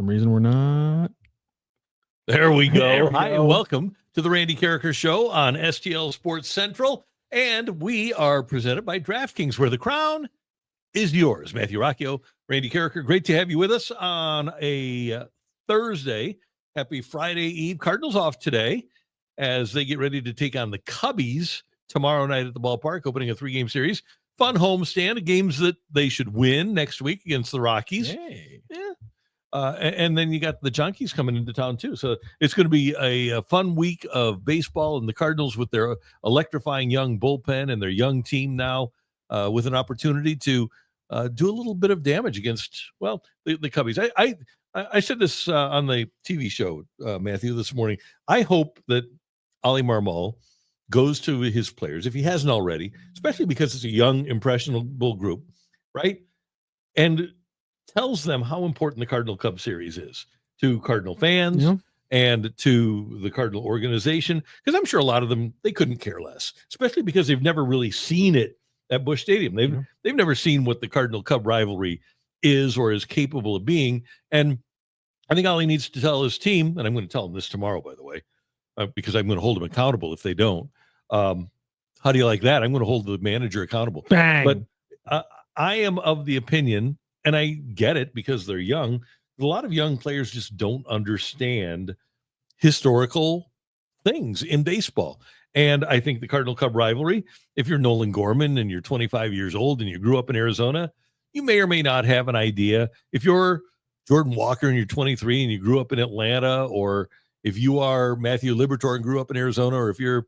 some reason we're not. There we go. Hi, and welcome to the Randy Karraker Show on STL Sports Central. And we are presented by DraftKings, where the crown is yours. Matthew Rocchio, Randy Karraker, great to have you with us on a Thursday. Happy Friday Eve. Cardinals off today as they get ready to take on the Cubbies tomorrow night at the ballpark, opening a 3-game series. Fun homestand, games that they should win next week against the Rockies. Yay. Yeah. And then you got the Junkies coming into town, too. So it's going to be a fun week of baseball, and the Cardinals with their electrifying young bullpen and their young team now with an opportunity to do a little bit of damage against, well, the Cubbies. I said this on the TV show, Matthew, this morning. I hope that Oli Marmol goes to his players, if he hasn't already, especially because it's a young, impressionable group, right? And tells them how important the Cardinal Cub series is to Cardinal fans and to the Cardinal organization, because I'm sure a lot of them, they couldn't care less, especially because they've never really seen it at Busch Stadium. They've never seen what the Cardinal Cub rivalry is or is capable of being. And I think Oli needs to tell his team, and I'm going to tell him this tomorrow, by the way, because I'm going to hold them accountable if they don't. How do you like that? I'm going to hold the manager accountable. Bang. But I am of the opinion, and I get it because they're young, a lot of young players just don't understand historical things in baseball. And I think the Cardinal Cub rivalry, if you're Nolan Gorman and you're 25 years old and you grew up in Arizona, you may or may not have an idea. If you're Jordan Walker and you're 23 and you grew up in Atlanta, or if you are Matthew Liberatore and grew up in Arizona, or if you're,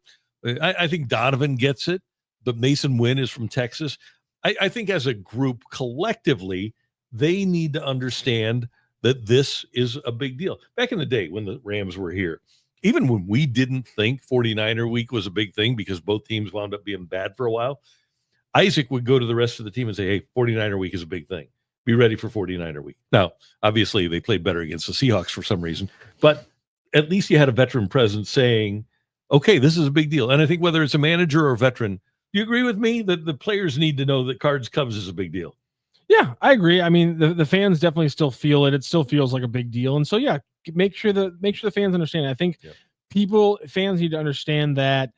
I think Donovan gets it, but Masyn Winn is from Texas. I think as a group collectively, they need to understand that this is a big deal. Back in the day when the Rams were here, even when we didn't think 49er week was a big thing because both teams wound up being bad for a while, Isaac would go to the rest of the team and say, hey, 49er week is a big thing. Be ready for 49er week. Now, obviously, they played better against the Seahawks for some reason, but at least you had a veteran presence saying, okay, this is a big deal. And I think whether it's a manager or a veteran, do you agree with me that the players need to know that Cards Cubs is a big deal? Yeah, I agree. I mean, the fans definitely still feel it. It still feels like a big deal. And so, yeah, make sure the fans understand. I think fans need to understand that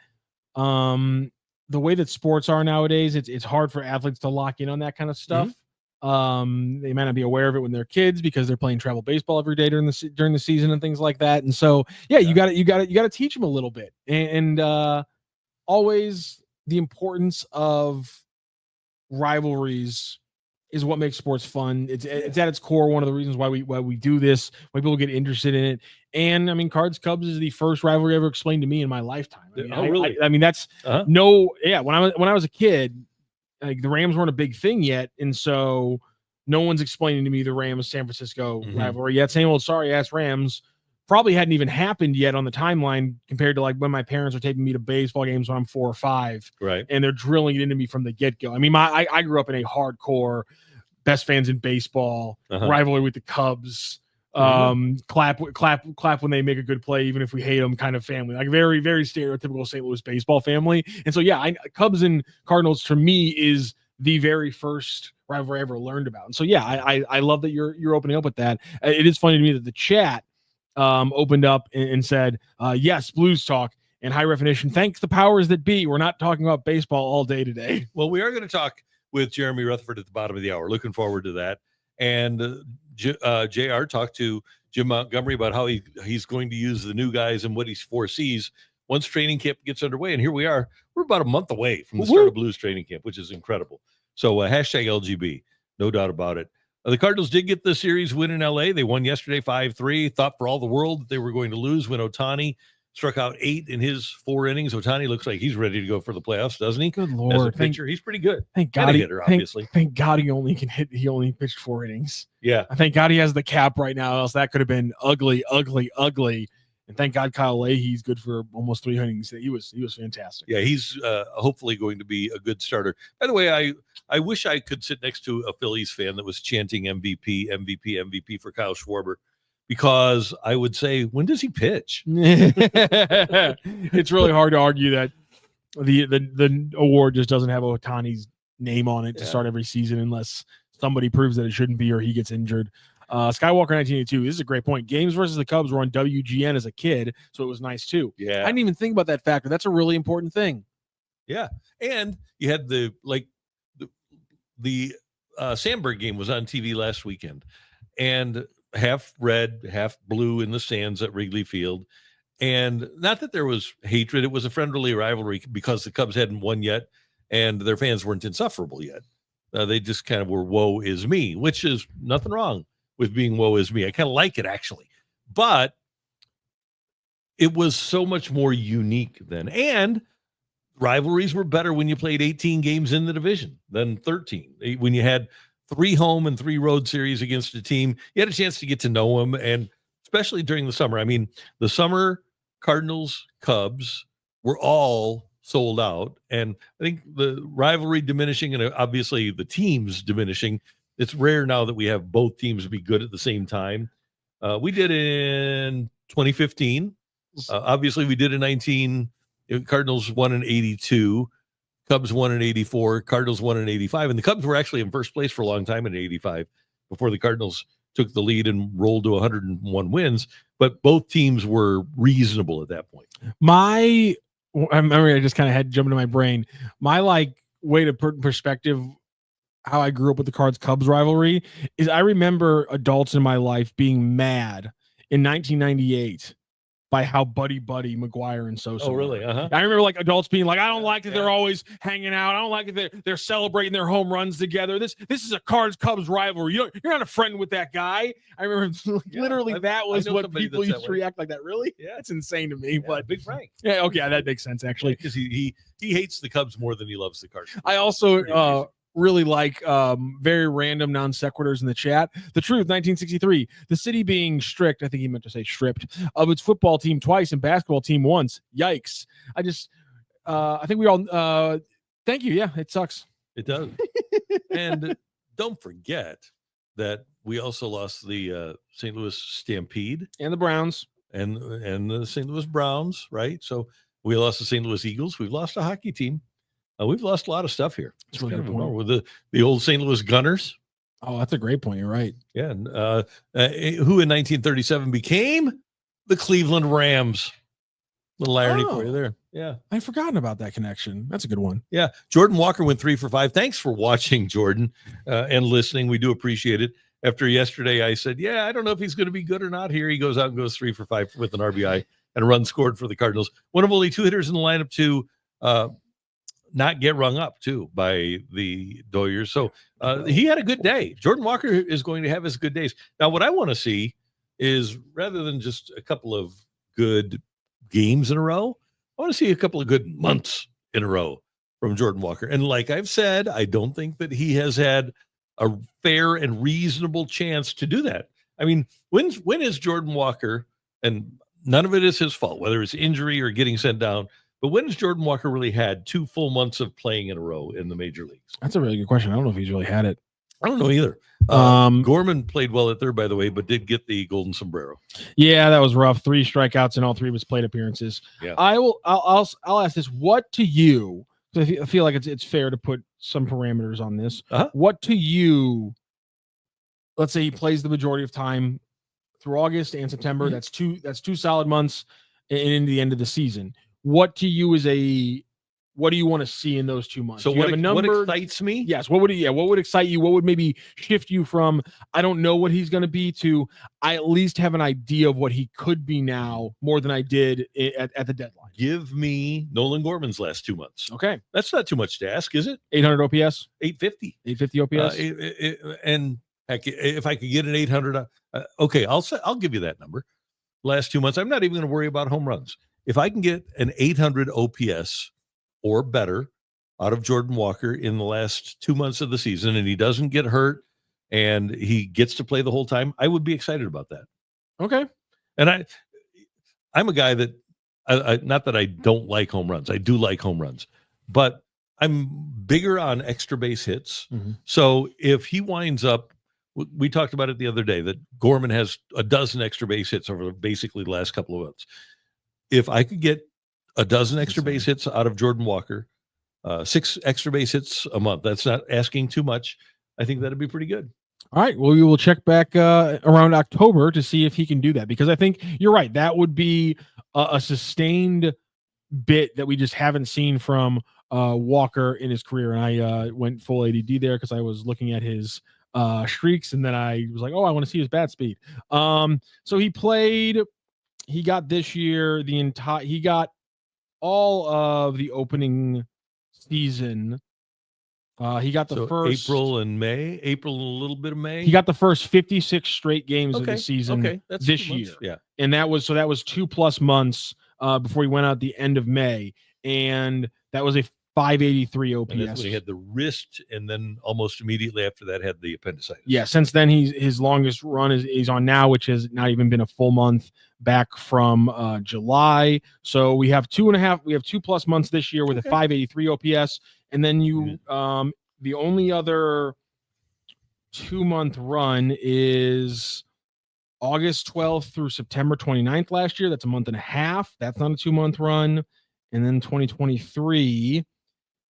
the way that sports are nowadays, it's hard for athletes to lock in on that kind of stuff. They might not be aware of it when they're kids because they're playing travel baseball every day during the season and things like that. And so, you got to teach them a little bit, and always the importance of rivalries is what makes sports fun. It's at its core one of the reasons why we do this, why people get interested in it. And I mean, Cards Cubs is the first rivalry ever explained to me in my lifetime. I mean, really? I mean, that's when I was a kid, like the Rams weren't a big thing yet, and so no one's explaining to me the Rams San Francisco rivalry yet. Same old sorry ass Rams probably hadn't even happened yet on the timeline compared to like when my parents are taking me to baseball games when I'm 4 or 5, right? And they're drilling it into me from the get-go. I mean, I grew up in a hardcore best fans in baseball rivalry with the Cubs. Clap when they make a good play, even if we hate them, kind of family, like very, very stereotypical St. Louis baseball family. And so, Cubs and Cardinals for me is the very first rivalry I ever learned about. And so, I love that you're opening up with that. It is funny to me that the chat opened up and said, yes, Blues talk and high definition. Thanks the powers that be. We're not talking about baseball all day today. Well, we are going to talk with Jeremy Rutherford at the bottom of the hour. Looking forward to that. And JR talked to Jim Montgomery about how he's going to use the new guys and what he foresees once training camp gets underway. And here we are. We're about a month away from the start of Blues training camp, which is incredible. So hashtag LGB, no doubt about it. The Cardinals did get the series win in L.A. They won yesterday 5-3. Thought for all the world that they were going to lose when Ohtani struck out 8 in his 4 innings. Ohtani looks like he's ready to go for the playoffs, doesn't he? Good Lord. As a pitcher, he's pretty good. Thank God obviously. Thank God he only can hit. He only pitched 4 innings. Yeah. Thank God he has the cap right now, else that could have been ugly. And thank God Kyle Leahy's good for almost 3 innings. He was fantastic. Yeah, he's hopefully going to be a good starter. By the way, I wish I could sit next to a Phillies fan that was chanting MVP, MVP, MVP for Kyle Schwarber, because I would say, when does he pitch? It's really hard to argue that the award just doesn't have Ohtani's name on it to start every season unless somebody proves that it shouldn't be or he gets injured. Skywalker 1982. This is a great point. Games versus the Cubs were on WGN as a kid, so it was nice too. Yeah. I didn't even think about that factor. That's a really important thing. Yeah. And you had the Sandberg game was on TV last weekend, and half red, half blue in the stands at Wrigley Field. And not that there was hatred, it was a friendly rivalry because the Cubs hadn't won yet and their fans weren't insufferable yet. They just kind of were woe is me, which is nothing wrong with being woe is me. I kind of like it, actually. But it was so much more unique then. And rivalries were better when you played 18 games in the division than 13. When you had 3 home and 3 road series against a team, you had a chance to get to know them, and especially during the summer. I mean, the summer Cardinals, Cubs were all sold out, and I think the rivalry diminishing and obviously the teams diminishing. It's rare now that we have both teams be good at the same time. We did in 2015. Obviously, we did in 19. Cardinals won in 82. Cubs won in 84. Cardinals won in 85. And the Cubs were actually in first place for a long time in 85 before the Cardinals took the lead and rolled to 101 wins. But both teams were reasonable at that point. I remember I just kind of had jumped into my brain. My way to put in perspective how I grew up with the Cards-Cubs rivalry is I remember adults in my life being mad in 1998 by how buddy McGwire and Sosa. Oh, really? Uh-huh. I remember adults being like, I don't like that they're always hanging out. I don't like that they're celebrating their home runs together. This is a Cards-Cubs rivalry. You're not a friend with that guy. I remember literally that was what people used to react like that. Really? Yeah. It's insane to me. Yeah, but Big Frank. Yeah, okay, that makes sense actually. Because he hates the Cubs more than he loves the Cardinals. I also really like very random non sequiturs in the chat. The Truth, 1963. The city being strict, I think he meant to say stripped, of its football team twice and basketball team once. Yikes. I think we all, thank you. Yeah, it sucks. It does. And don't forget that we also lost the St. Louis Stampede. And the Browns. And the St. Louis Browns, right? So we lost the St. Who Eagles. We've lost a hockey team. We've lost a lot of stuff here. It's really good point. With the old St. Louis Gunners. Oh, that's a great point. You're right. Yeah. And, who in 1937 became the Cleveland Rams. Little irony for you there. Yeah. I'd forgotten about that connection. That's a good one. Yeah. Jordan Walker went 3 for 5. Thanks for watching, Jordan, and listening. We do appreciate it. After yesterday, I said, I don't know if he's going to be good or not here. He goes out and goes 3 for 5 with an RBI and a run scored for the Cardinals. One of only 2 hitters in the lineup to not get rung up too by the Doyers. So he had a good day. Jordan Walker is going to have his good days. Now, what I want to see is rather than just a couple of good games in a row, I want to see a couple of good months in a row from Jordan Walker. And like I've said, I don't think that he has had a fair and reasonable chance to do that. I mean, when is Jordan Walker, and none of it is his fault, whether it's injury or getting sent down, but when has Jordan Walker really had 2 full months of playing in a row in the major leagues? That's a really good question. I don't know if he's really had it. I don't know either. Gorman played well at third, by the way, but did get the golden sombrero. Yeah, that was rough. 3 strikeouts in all 3 of his plate appearances. Yeah. I'll ask this. What to you? I feel like it's fair to put some parameters on this. What to you? Let's say he plays the majority of time through August and September. Mm-hmm. That's two solid months and into the end of the season. What to you is what do you want to see in those 2 months? So what excites me? Yes. What would excite you? What would maybe shift you from, I don't know what he's going to be, to I at least have an idea of what he could be now more than I did at the deadline? Give me Nolan Gorman's last 2 months. Okay. That's not too much to ask, is it? 800 OPS? 850. 850 OPS? And heck, if I could get an 800, okay, I'll give you that number. Last 2 months, I'm not even going to worry about home runs. If I can get an 800 OPS or better out of Jordan Walker in the last 2 months of the season, and he doesn't get hurt and he gets to play the whole time, I would be excited about that. Okay. And I'm a guy that, not that I don't like home runs. I do like home runs, but I'm bigger on extra base hits. Mm-hmm. So if he winds up, we talked about it the other day, that Gorman has a dozen extra base hits over basically the last couple of months. If I could get a dozen extra base hits out of Jordan Walker, 6 extra base hits a month, that's not asking too much. I think that'd be pretty good. All right. Well, we will check back around October to see if he can do that, because I think you're right. That would be a sustained bit that we just haven't seen from Walker in his career. And I went full ADD there because I was looking at his streaks, and then I was like, oh, I want to see his bat speed. So he got this year he got all of the opening season. He got the first April and a little bit of May. He got the first 56 straight games of the season That's this year. Yeah. And that was 2+ months before he went out the end of May. And that was a 583 OPS. And that's when he had the wrist, and then almost immediately after that had the appendicitis. Yeah, since then his longest run he's on now, which has not even been a full month back from July. So we have 2+ months this year with a 583 OPS. And then the only other 2-month run is August 12th through September 29th last year. That's a month and a half. That's not a 2-month run. And then 2023,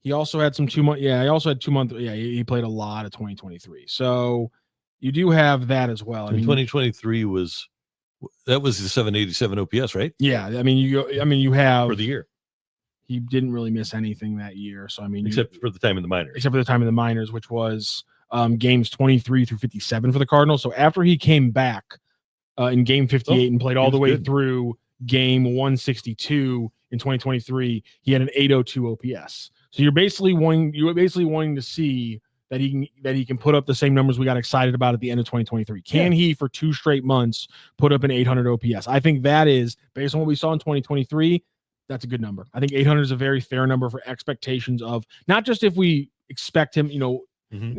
he also had some 2 month. Yeah, he also had 2 month. Yeah, he played a lot of 2023. So you do have that as well. I mean, 2023 was the 787 OPS, right? Yeah, I mean you have for the year. He didn't really miss anything that year. So, I mean, except for the time in the minors, which was games 23 through 57 for the Cardinals. So after he came back in game 58 and played all the way through game 162 in 2023, he had an 802 OPS. So you're basically wanting to see that he can put up the same numbers we got excited about at the end of 2023. Can he, for 2 straight months, put up an 800 OPS? I think that is, based on what we saw in 2023, that's a good number. I think 800 is a very fair number for expectations of, not just if we expect him, I'm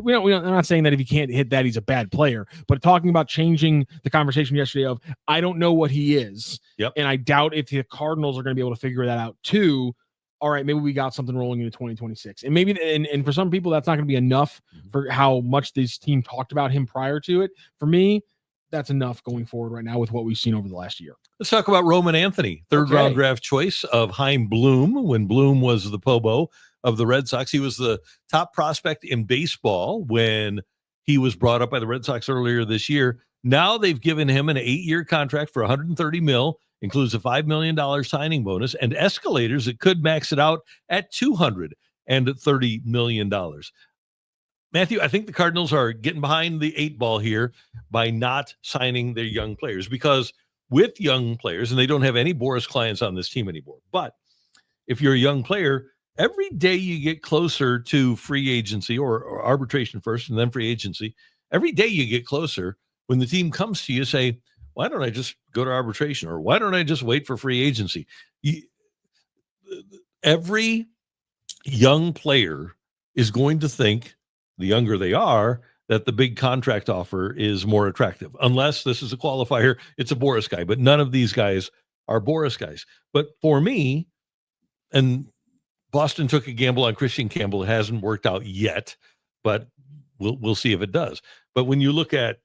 not saying that if he can't hit that, he's a bad player, but talking about changing the conversation yesterday of, I don't know what he is. Yep. And I doubt if the Cardinals are going to be able to figure that out too. All right, maybe we got something rolling into 2026. And maybe, and for some people, that's not going to be enough for how much this team talked about him prior to it. For me, that's enough going forward right now with what we've seen over the last year. Let's talk about Roman Anthony, third-round draft choice of Chaim Bloom when Bloom was the POBO of the Red Sox. He was the top prospect in baseball when he was brought up by the Red Sox earlier this year. Now they've given him an 8-year contract for $130 million, includes a $5 million signing bonus, and escalators that could max it out at $230 million. Matthew, I think the Cardinals are getting behind the 8 ball here by not signing their young players, because with young players, and they don't have any Boris clients on this team anymore, but if you're a young player, every day you get closer to free agency or arbitration first and then free agency, every day you get closer, when the team comes to you, say, why don't I just go to arbitration, or why don't I just wait for free agency? Every young player is going to think, the younger they are, that the big contract offer is more attractive. Unless this is a qualifier, it's a Boris guy. But none of these guys are Boris guys. But for me, and Boston took a gamble on Christian Campbell. It hasn't worked out yet, but we'll see if it does. But when you look at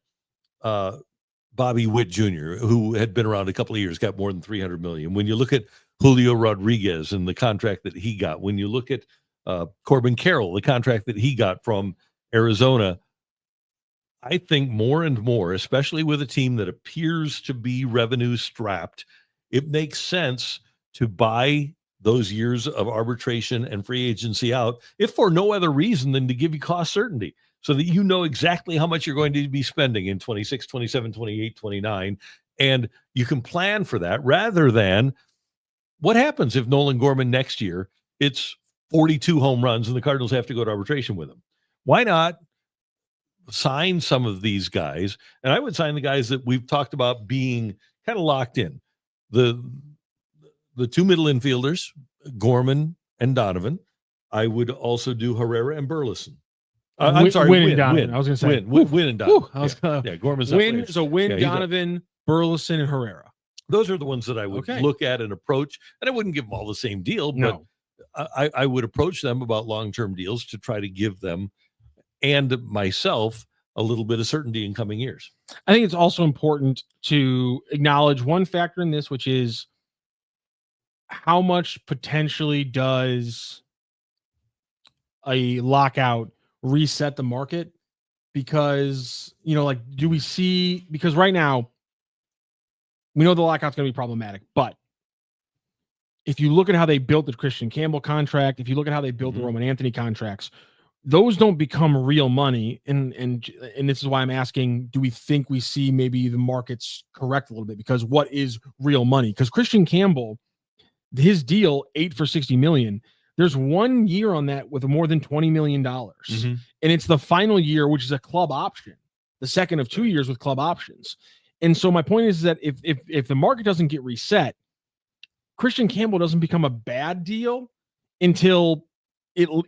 Bobby Witt Jr., who had been around a couple of years, got more than $300 million. When you look at Julio Rodriguez and the contract that he got, when you look at Corbin Carroll, the contract that he got from Arizona, I think more and more, especially with a team that appears to be revenue strapped, it makes sense to buy those years of arbitration and free agency out, if for no other reason than to give you cost certainty, so that you know exactly how much you're going to be spending in 26, 27, 28, 29, and you can plan for that, rather than what happens if Nolan Gorman next year, it's 42 home runs and the Cardinals have to go to arbitration with him. Why not sign some of these guys? And I would sign the guys that we've talked about being kind of locked in. The 2 middle infielders, Gorman and Donovan. I would also do Herrera and Burleson. I'm sorry, Winn and Donovan. I was going to say Winn and Donovan. Gorman's Winn. So Winn, Donovan, Burleson, and Herrera. Those are the ones that I would look at and approach. And I wouldn't give them all the same deal, but I would approach them about long-term deals to try to give them and myself a little bit of certainty in coming years. I think it's also important to acknowledge one factor in this, which is how much potentially does a lockout reset the market. because, like, do we see, because right now we know the lockout's going to be problematic, but if you look at how they built the Christian Campbell contract, if you look at how they built the Roman Anthony contracts, those don't become real money. And this is why I'm asking, do we think we see maybe the markets correct a little bit? Because what is real money? Because Christian Campbell, his deal, 8 for $60 million. There's 1 year on that with more than $20 million. And it's the final year, which is a club option, the second of 2 years with club options. And so my point is that if the market doesn't get reset, Christian Campbell doesn't become a bad deal until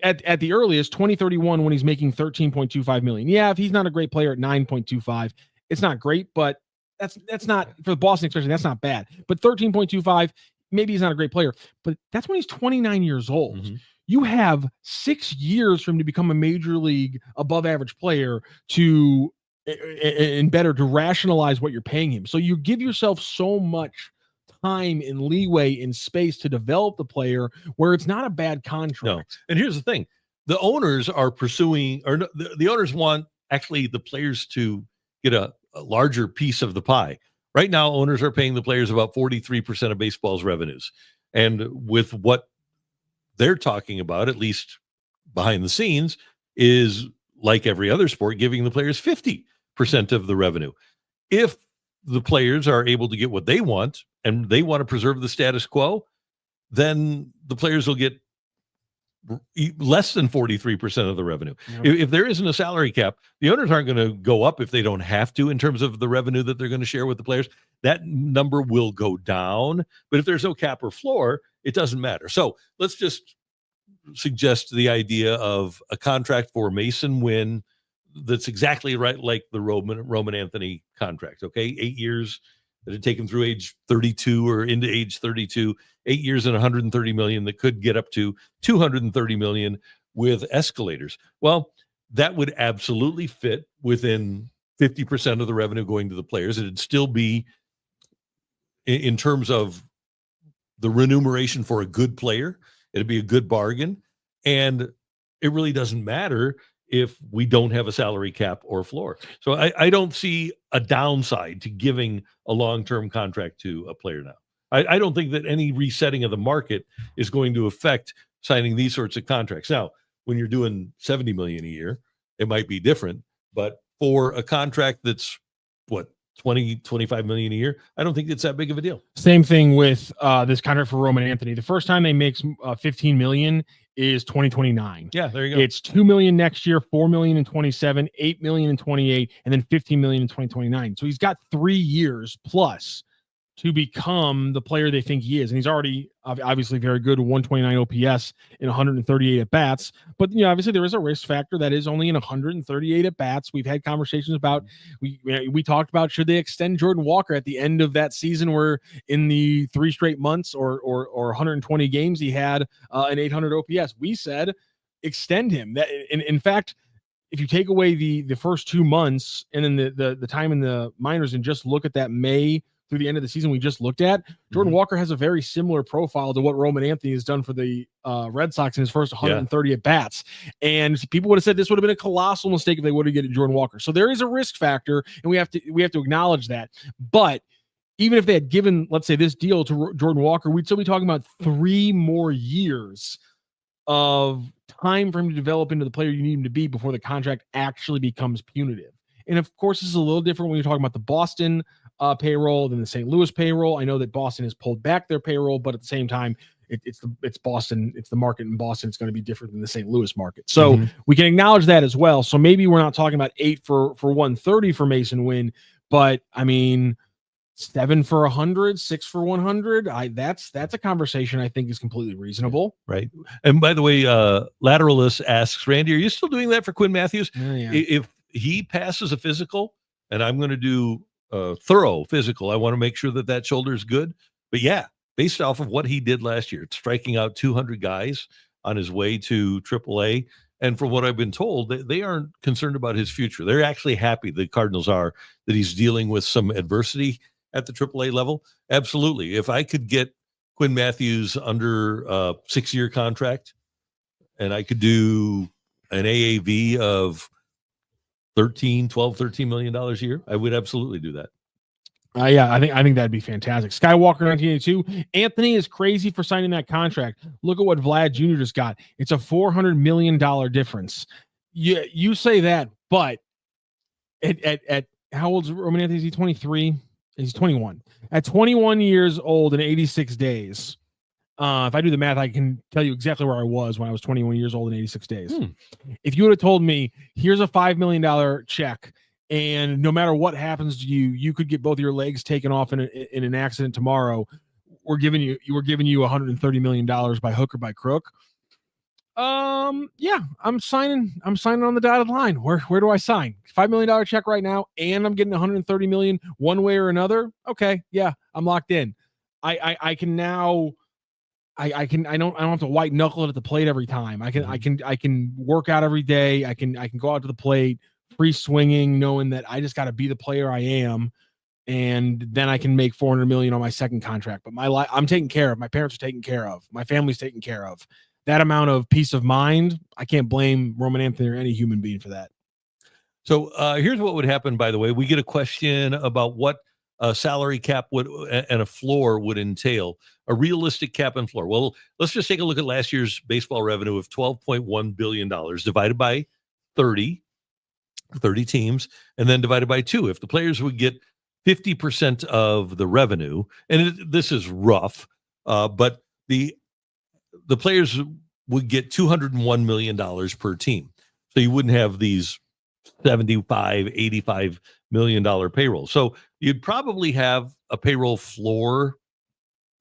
at the earliest 2031, when he's making $13.25 million. Yeah, if he's not a great player at 9.25, it's not great, but that's not, for the Boston especially, that's not bad. But 13.25, maybe he's not a great player, but that's when he's 29 years old. You have 6 years for him to become a major league above average player and better to rationalize what you're paying him. So you give yourself so much time and leeway and space to develop the player where it's not a bad contract. No. And here's the thing. The owners are pursuing, or the owners want actually the players to get a larger piece of the pie. Right now, owners are paying the players about 43% of baseball's revenues. And with what they're talking about, at least behind the scenes, is like every other sport, giving the players 50% of the revenue. If the players are able to get what they want and they want to preserve the status quo, then the players will get less than 43% of the revenue. If there isn't a salary cap, the owners aren't going to go up if they don't have to in terms of the revenue that they're going to share with the players. That number will go down. But if there's no cap or floor, it doesn't matter. So let's just suggest the idea of a contract for Masyn Winn that's exactly right, like the Roman Anthony contract. Okay, 8 years that had taken through age 32 or into age 32, 8 years and $130 million that could get up to $230 million with escalators. Well, that would absolutely fit within 50% of the revenue going to the players. It'd still be, in terms of the remuneration for a good player, it'd be a good bargain. And it really doesn't matter if we don't have a salary cap or floor. So I don't see a downside to giving a long-term contract to a player now. I don't think that any resetting of the market is going to affect signing these sorts of contracts. Now, when you're doing $70 million a year, it might be different, but for a contract that's what, 20, 25 million a year, I don't think it's that big of a deal. Same thing with this contract for Roman Anthony. The first time they make 15 million is 2029. Yeah, there you go. It's 2 million next year, 4 million in 27, 8 million in 28, and then 15 million in 2029. So he's got 3 years plus to become the player they think he is. And he's already obviously very good, 129 OPS in 138 at bats. But, obviously there is a risk factor that is only in 138 at bats. We've had conversations about, we talked about, should they extend Jordan Walker at the end of that season where in the 3 straight months or 120 games, he had an 800 OPS. We said, extend him. That, in fact, if you take away the first 2 months and then the time in the minors and just look at that May through the end of the season we just looked at, Jordan Walker has a very similar profile to what Roman Anthony has done for the Red Sox in his first 130 at bats. And people would have said this would have been a colossal mistake if they would have given Jordan Walker. So there is a risk factor, and we have to acknowledge that. But even if they had given, let's say, this deal to Jordan Walker, we'd still be talking about 3 more years of time for him to develop into the player you need him to be before the contract actually becomes punitive. And of course, this is a little different when you're talking about the Boston payroll than the St. Louis payroll. I know that Boston has pulled back their payroll, but at the same time, it's Boston. It's the market in Boston. It's going to be different than the St. Louis market. So we can acknowledge that as well. So maybe we're not talking about 8 for 130 for Masyn Winn, but I mean, 7 for 100, 6 for 100. That's a conversation I think is completely reasonable. Right. And by the way, Lateralist asks, Randy, are you still doing that for Quinn Mathews? Yeah. If he passes a physical, and I'm going to do a thorough physical, I want to make sure that shoulder is good. But yeah, based off of what he did last year, striking out 200 guys on his way to AAA. And from what I've been told, they aren't concerned about his future. They're actually happy, the Cardinals are, that he's dealing with some adversity at the AAA level. Absolutely. If I could get Quinn Mathews under a 6-year contract and I could do an AAV of $13 million a year, I would absolutely do that. Yeah, I think that'd be fantastic. Skywalker 1982. Anthony is crazy for signing that contract. Look at what Vlad Jr. just got. It's a $400 million difference. You say that, but at how old is Roman Anthony? Is he 23? He's 21. At 21 years old and 86 days. If I do the math, I can tell you exactly where I was when I was 21 years old and 86 days. If you would have told me, here's a $5 million check, and no matter what happens to you, you could get both your legs taken off in an accident tomorrow. We're giving you $130 million by hook or by crook. Yeah, I'm signing on the dotted line. Where do I sign? $5 million check right now, and I'm getting $130 million one way or another. Okay, yeah, I'm locked in. I can now. I don't have to white knuckle it at the plate every time. I can work out every day. I can go out to the plate, free swinging, knowing that I just got to be the player I am, and then I can make $400 million on my second contract. But I'm taken care of. My parents are taken care of. My family's taken care of. That amount of peace of mind, I can't blame Roman Anthony or any human being for that. So here's what would happen. By the way, we get a question about what a salary cap would and a floor would entail. A realistic cap and floor. Well, let's just take a look at last year's baseball revenue of $12.1 billion divided by 30 teams, and then divided by 2. If the players would get 50% of the revenue, and this is rough, but the players would get $201 million per team. So you wouldn't have these $75, $85 million payroll. So you'd probably have a payroll floor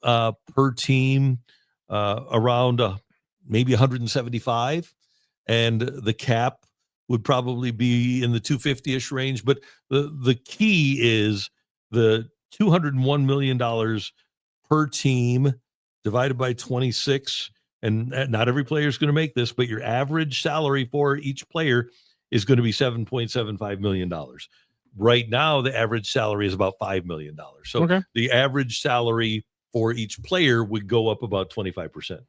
per team around maybe 175, and the cap would probably be in the 250-ish range. But the key is the $201 million per team divided by 26. And not every player is going to make this, but your average salary for each player is going to be $7.75 million. Right now, the average salary is about $5 million. So the average salary for each player would go up about 25%.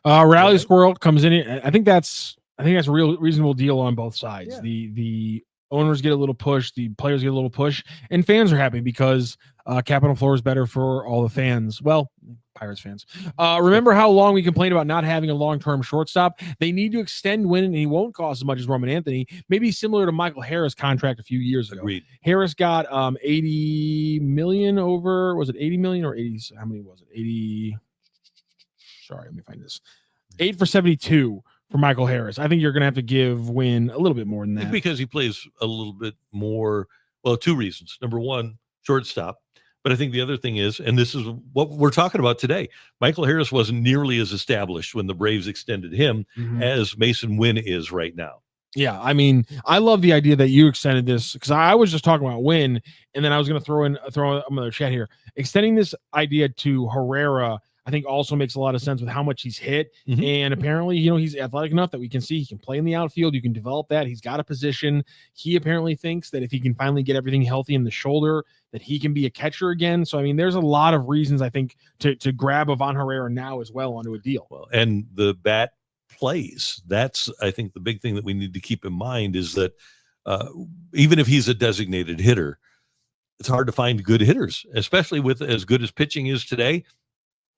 Rally Squirrel comes in. I think that's a real reasonable deal on both sides. Yeah. The owners get a little push, the players get a little push, and fans are happy because capital floor is better for all the fans. Well, Pirates fans. Remember how long we complained about not having a long-term shortstop? They need to extend Winn, and he won't cost as much as Roman Anthony. Maybe similar to Michael Harris' contract a few years ago. Agreed. Harris got $80 million over. Was it $80 million or 80? How many was it? 80. Sorry, let me find this. 8 for 72 for Michael Harris. I think you're going to have to give Winn a little bit more than that. Because he plays a little bit more. Well, 2 reasons. Number one, shortstop. But I think the other thing is, and this is what we're talking about today, Michael Harris wasn't nearly as established when the Braves extended him as Masyn Winn is right now. Yeah, I mean, I love the idea that you extended this, because I was just talking about Winn, and then I was going to throw another chat here. Extending this idea to Herrera, I think also makes a lot of sense with how much he's hit. And apparently, he's athletic enough that we can see he can play in the outfield. You can develop that. He's got a position. He apparently thinks that if he can finally get everything healthy in the shoulder, that he can be a catcher again. So, I mean, there's a lot of reasons, I think, to grab Ivan Herrera now as well onto a deal. Well, and the bat plays. That's, I think, the big thing that we need to keep in mind is that even if he's a designated hitter, it's hard to find good hitters, especially with as good as pitching is today.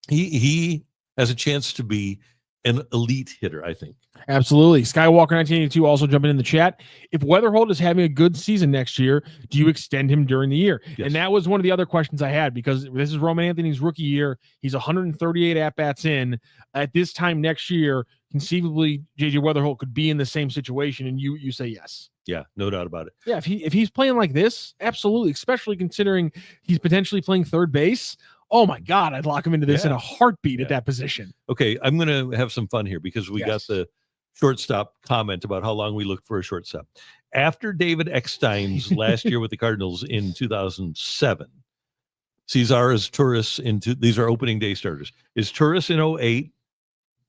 He has a chance to be an elite hitter, I think. Absolutely. Skywalker 1982 also jumping in the chat. If Wetherholt is having a good season next year, do you extend him during the year? Yes. And that was one of the other questions I had, because this is Roman Anthony's rookie year. He's 138 at-bats in. At this time next year, conceivably, JJ Wetherholt could be in the same situation, and you say yes. Yeah, no doubt about it. Yeah, if he's playing like this, absolutely, especially considering he's potentially playing third base. Oh my God, I'd lock him into this in a heartbeat at that position. Okay, I'm going to have some fun here because we got the shortstop comment about how long we look for a shortstop. After David Eckstein's last year with the Cardinals in 2007, Cesar is Turris these are opening day starters. Is Turris in 08?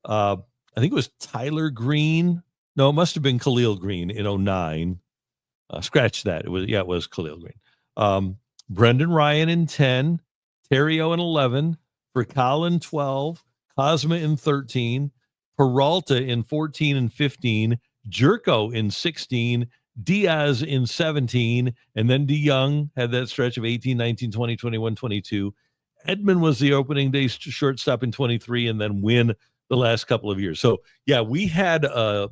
I think it was Tyler Green. No, it must have been Khalil Green in 09. Scratch that. It was Khalil Green. Brendan Ryan in 10. Terrio in 11, Furcal in 12, Cosma in 13, Peralta in 14 and 15, Jerko in 16, Diaz in 17, and then DeYoung had that stretch of 18, 19, 20, 21, 22. Edman was the opening day shortstop in 23, and then Winn the last couple of years. So, yeah, we had a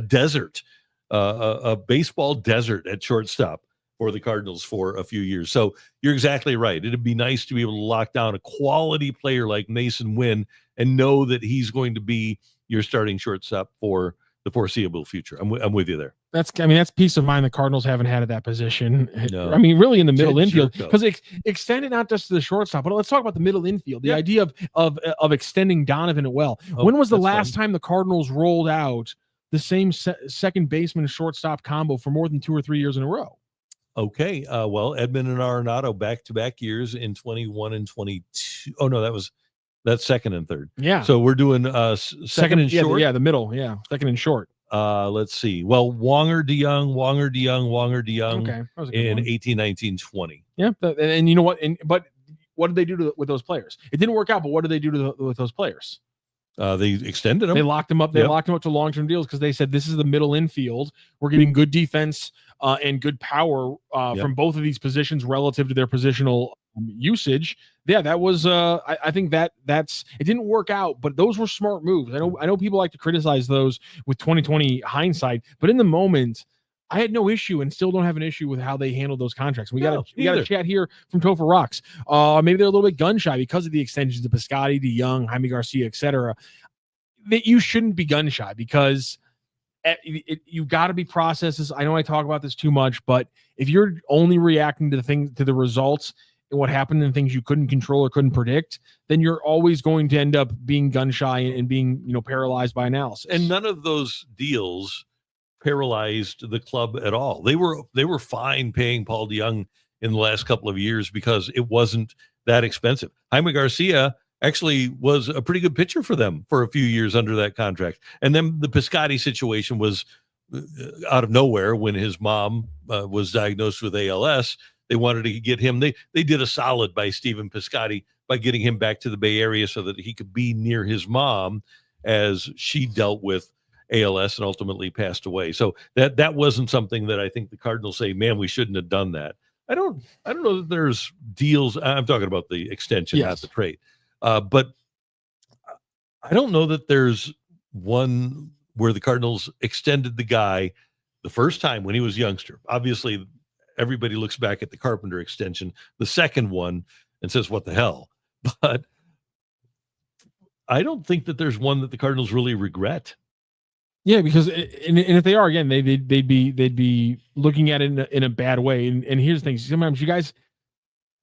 desert, a baseball desert at shortstop for the Cardinals for a few years. So you're exactly right. It'd be nice to be able to lock down a quality player like Masyn Winn and know that he's going to be your starting shortstop for the foreseeable future. I'm with you there. That's peace of mind the Cardinals haven't had at that position. No. I mean, really in the middle infield, Jerko. because extend it not just to the shortstop, but let's talk about the middle infield. The idea of extending Donovan at well. When was the last time the Cardinals rolled out the same second baseman shortstop combo for more than 2 or 3 years in a row? Okay. Well, Edman and Arenado back-to-back years in 21 and 22. Oh, no, that's second and third. Yeah. So we're doing second and short. Yeah, the middle. Yeah, second and short. Let's see. Well, Wonger DeYoung Okay, in 18, 19, 20. Yeah, and you know what? But what did they do with those players? It didn't work out, but what did they do with those players? They extended them. They locked them up. They locked them up to long-term deals because they said this is the middle infield. We're getting good defense and good power from both of these positions relative to their positional usage. Yeah, that was. I think that's. It didn't work out, but those were smart moves. I know people like to criticize those with 2020 hindsight, but in the moment, I had no issue and still don't have an issue with how they handled those contracts. We got a chat here from Topher Rocks. Maybe they're a little bit gun shy because of the extensions of Piscotty, DeYoung, Jaime Garcia, etc. That you shouldn't be gun shy because you got to be processes. I know I talk about this too much, but if you're only reacting to the results and what happened and things you couldn't control or couldn't predict, then you're always going to end up being gun shy and being paralyzed by analysis. And none of those deals paralyzed the club at all. They were fine paying Paul DeYoung in the last couple of years because it wasn't that expensive. Jaime Garcia actually was a pretty good pitcher for them for a few years under that contract. And then the Piscotty situation was out of nowhere when his mom was diagnosed with ALS. They wanted to get him. They did a solid by Stephen Piscotty by getting him back to the Bay Area so that he could be near his mom as she dealt with ALS and ultimately passed away. So that wasn't something that I think the Cardinals say, man, we shouldn't have done that. I don't know that there's deals. I'm talking about the extension, not the trade. But I don't know that there's one where the Cardinals extended the guy the first time when he was a youngster. Obviously, everybody looks back at the Carpenter extension, the second one, and says, what the hell? But I don't think that there's one that the Cardinals really regret. Yeah, because and if they are, again, they'd be looking at it in a bad way. And here's the thing: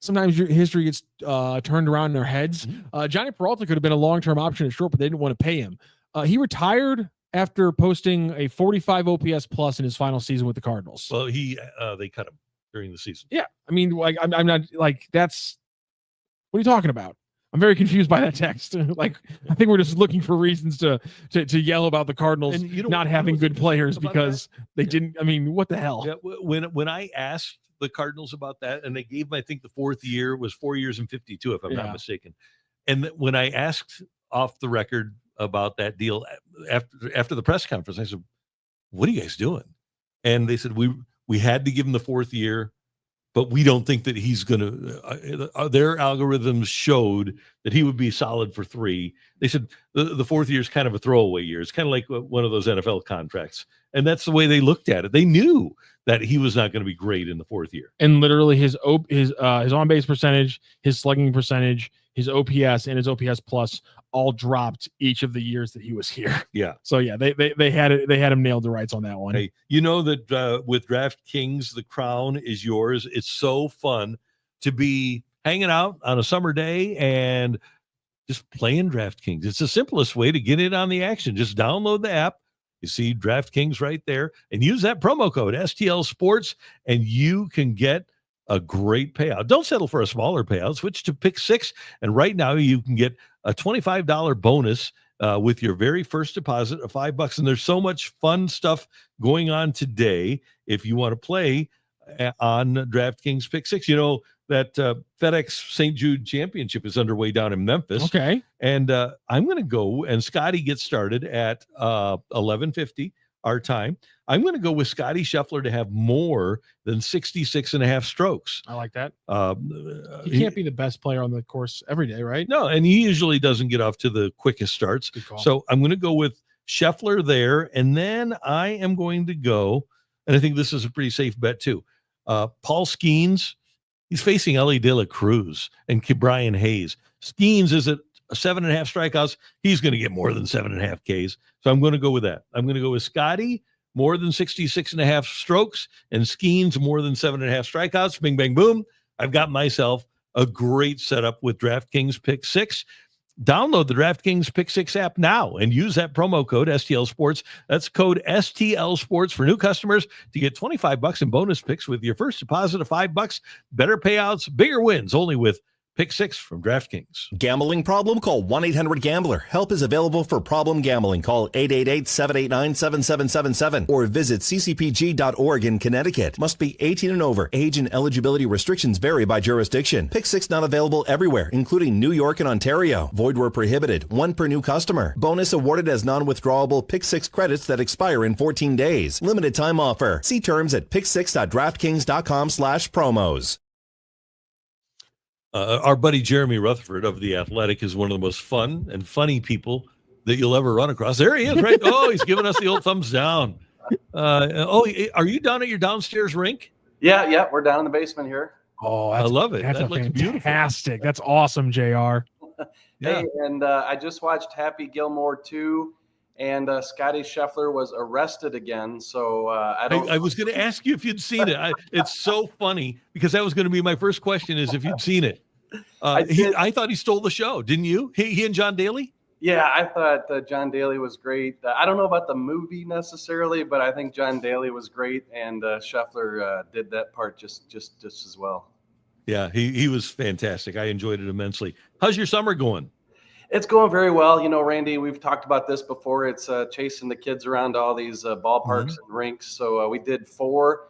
sometimes your history gets turned around in their heads. Mm-hmm. Johnny Peralta could have been a long-term option at short, but they didn't want to pay him. He retired after posting a 45 OPS plus in his final season with the Cardinals. Well, they cut him during the season. Yeah, I mean, like I'm not like that's. What are you talking about? I'm very confused by that text. Like, I think we're just looking for reasons to yell about the Cardinals not having good players because they didn't. I mean, what the hell? Yeah, when I asked the Cardinals about that, and they gave, I think the fourth year was 4 years and 52, if I'm not mistaken. And when I asked off the record about that deal after the press conference, I said, "What are you guys doing?" And they said, "We had to give him the fourth year, but we don't think that he's going to their algorithms showed that he would be solid for 3. They said the fourth year is kind of a throwaway year. It's kind of like one of those NFL contracts. And that's the way they looked at it. They knew that he was not going to be great in the fourth year. And literally his on-base percentage, his slugging percentage, his OPS, and his OPS plus all dropped each of the years that he was here. Yeah. So yeah, they had him nailed to rights on that one. Hey, you know that with DraftKings, the crown is yours. It's so fun to be hanging out on a summer day and just playing DraftKings. It's the simplest way to get in on the action. Just download the app. You see DraftKings right there and use that promo code STL Sports and you can get a great payout. Don't settle for a smaller payout. Switch to Pick 6. And right now you can get a $25 bonus with your very first deposit of $5. And there's so much fun stuff going on today. If you want to play on DraftKings Pick 6, you know that FedEx St. Jude Championship is underway down in Memphis. Okay. And I'm going to go and Scotty gets started at 11:50 our time. I'm going to go with Scotty Scheffler to have more than 66.5 strokes. I like that. He can't be the best player on the course every day, right? No, and he usually doesn't get off to the quickest starts. So I'm going to go with Scheffler there. And then I am going to go, and I think this is a pretty safe bet too. Paul Skeens, he's facing Ellie De La Cruz and Brian Hayes. Skeens is at 7.5 strikeouts. He's going to get more than 7.5 Ks. So I'm going to go with that. I'm going to go with Scotty, more than 66.5 strokes, and Skeens, more than 7.5 strikeouts. Bing, bang, boom. I've got myself a great setup with DraftKings Pick 6. Download the DraftKings Pick 6 app now and use that promo code STL Sports. That's code STL Sports for new customers to get $25 in bonus picks with your first deposit of $5. Better payouts, bigger wins, only with Pick 6 from DraftKings. Gambling problem? Call 1-800-GAMBLER. Help is available for problem gambling. Call 888-789-7777 or visit ccpg.org in Connecticut. Must be 18 and over. Age and eligibility restrictions vary by jurisdiction. Pick 6 not available everywhere, including New York and Ontario. Void where prohibited. One per new customer. Bonus awarded as non-withdrawable Pick 6 credits that expire in 14 days. Limited time offer. See terms at pick6.draftkings.com/promos. Our buddy Jeremy Rutherford of The Athletic is one of the most fun and funny people that you'll ever run across. There he is, right? Oh, he's giving us the old thumbs down. Are you down at your downstairs rink? Yeah, we're down in the basement here. Oh, I love it. That's that looks fantastic. Beautiful. That's awesome, JR. Yeah. Hey, and I just watched Happy Gilmore 2, and Scotty Scheffler was arrested again. So I was going to ask you if you'd seen it. It's so funny because that was going to be my first question is if you'd seen it. I thought he stole the show, didn't you? He and John Daly? Yeah, I thought John Daly was great. I don't know about the movie necessarily, but I think John Daly was great, and Scheffler did that part just as well. Yeah, he was fantastic. I enjoyed it immensely. How's your summer going? It's going very well. You know, Randy, we've talked about this before. It's chasing the kids around all these ballparks and rinks. So we did 4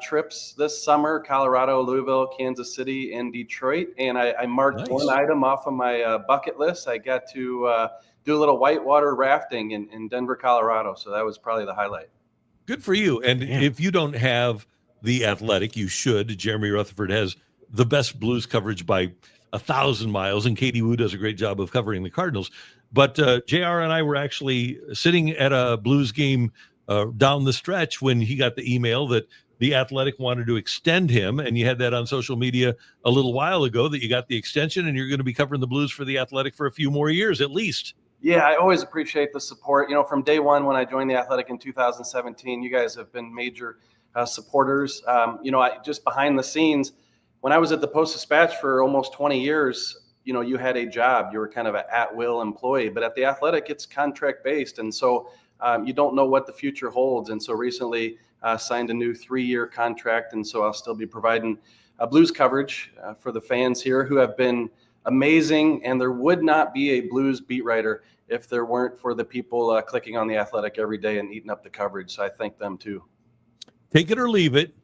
trips this summer: Colorado, Louisville, Kansas City, and Detroit. And I marked one item off of my bucket list. I got to do a little whitewater rafting in Denver, Colorado. So that was probably the highlight. Good for you. And if you don't have The Athletic, you should. Jeremy Rutherford has the best Blues coverage by 1,000 miles, and Katie Wu does a great job of covering the Cardinals. But JR and I were actually sitting at a Blues game down the stretch when he got the email that The Athletic wanted to extend him, and you had that on social media a little while ago that you got the extension and you're going to be covering the Blues for The Athletic for a few more years at least. Yeah, I always appreciate the support. You know, from day one when I joined The Athletic in 2017, you guys have been major supporters. You know, just behind the scenes, when I was at the Post-Dispatch for almost 20 years, you know, you had a job. You were kind of an at-will employee. But at The Athletic, it's contract-based. And so you don't know what the future holds. And so recently signed a new 3-year contract. And so I'll still be providing Blues coverage for the fans here who have been amazing. And there would not be a Blues beat writer if there weren't for the people clicking on The Athletic every day and eating up the coverage. So I thank them too. Take it or leave it.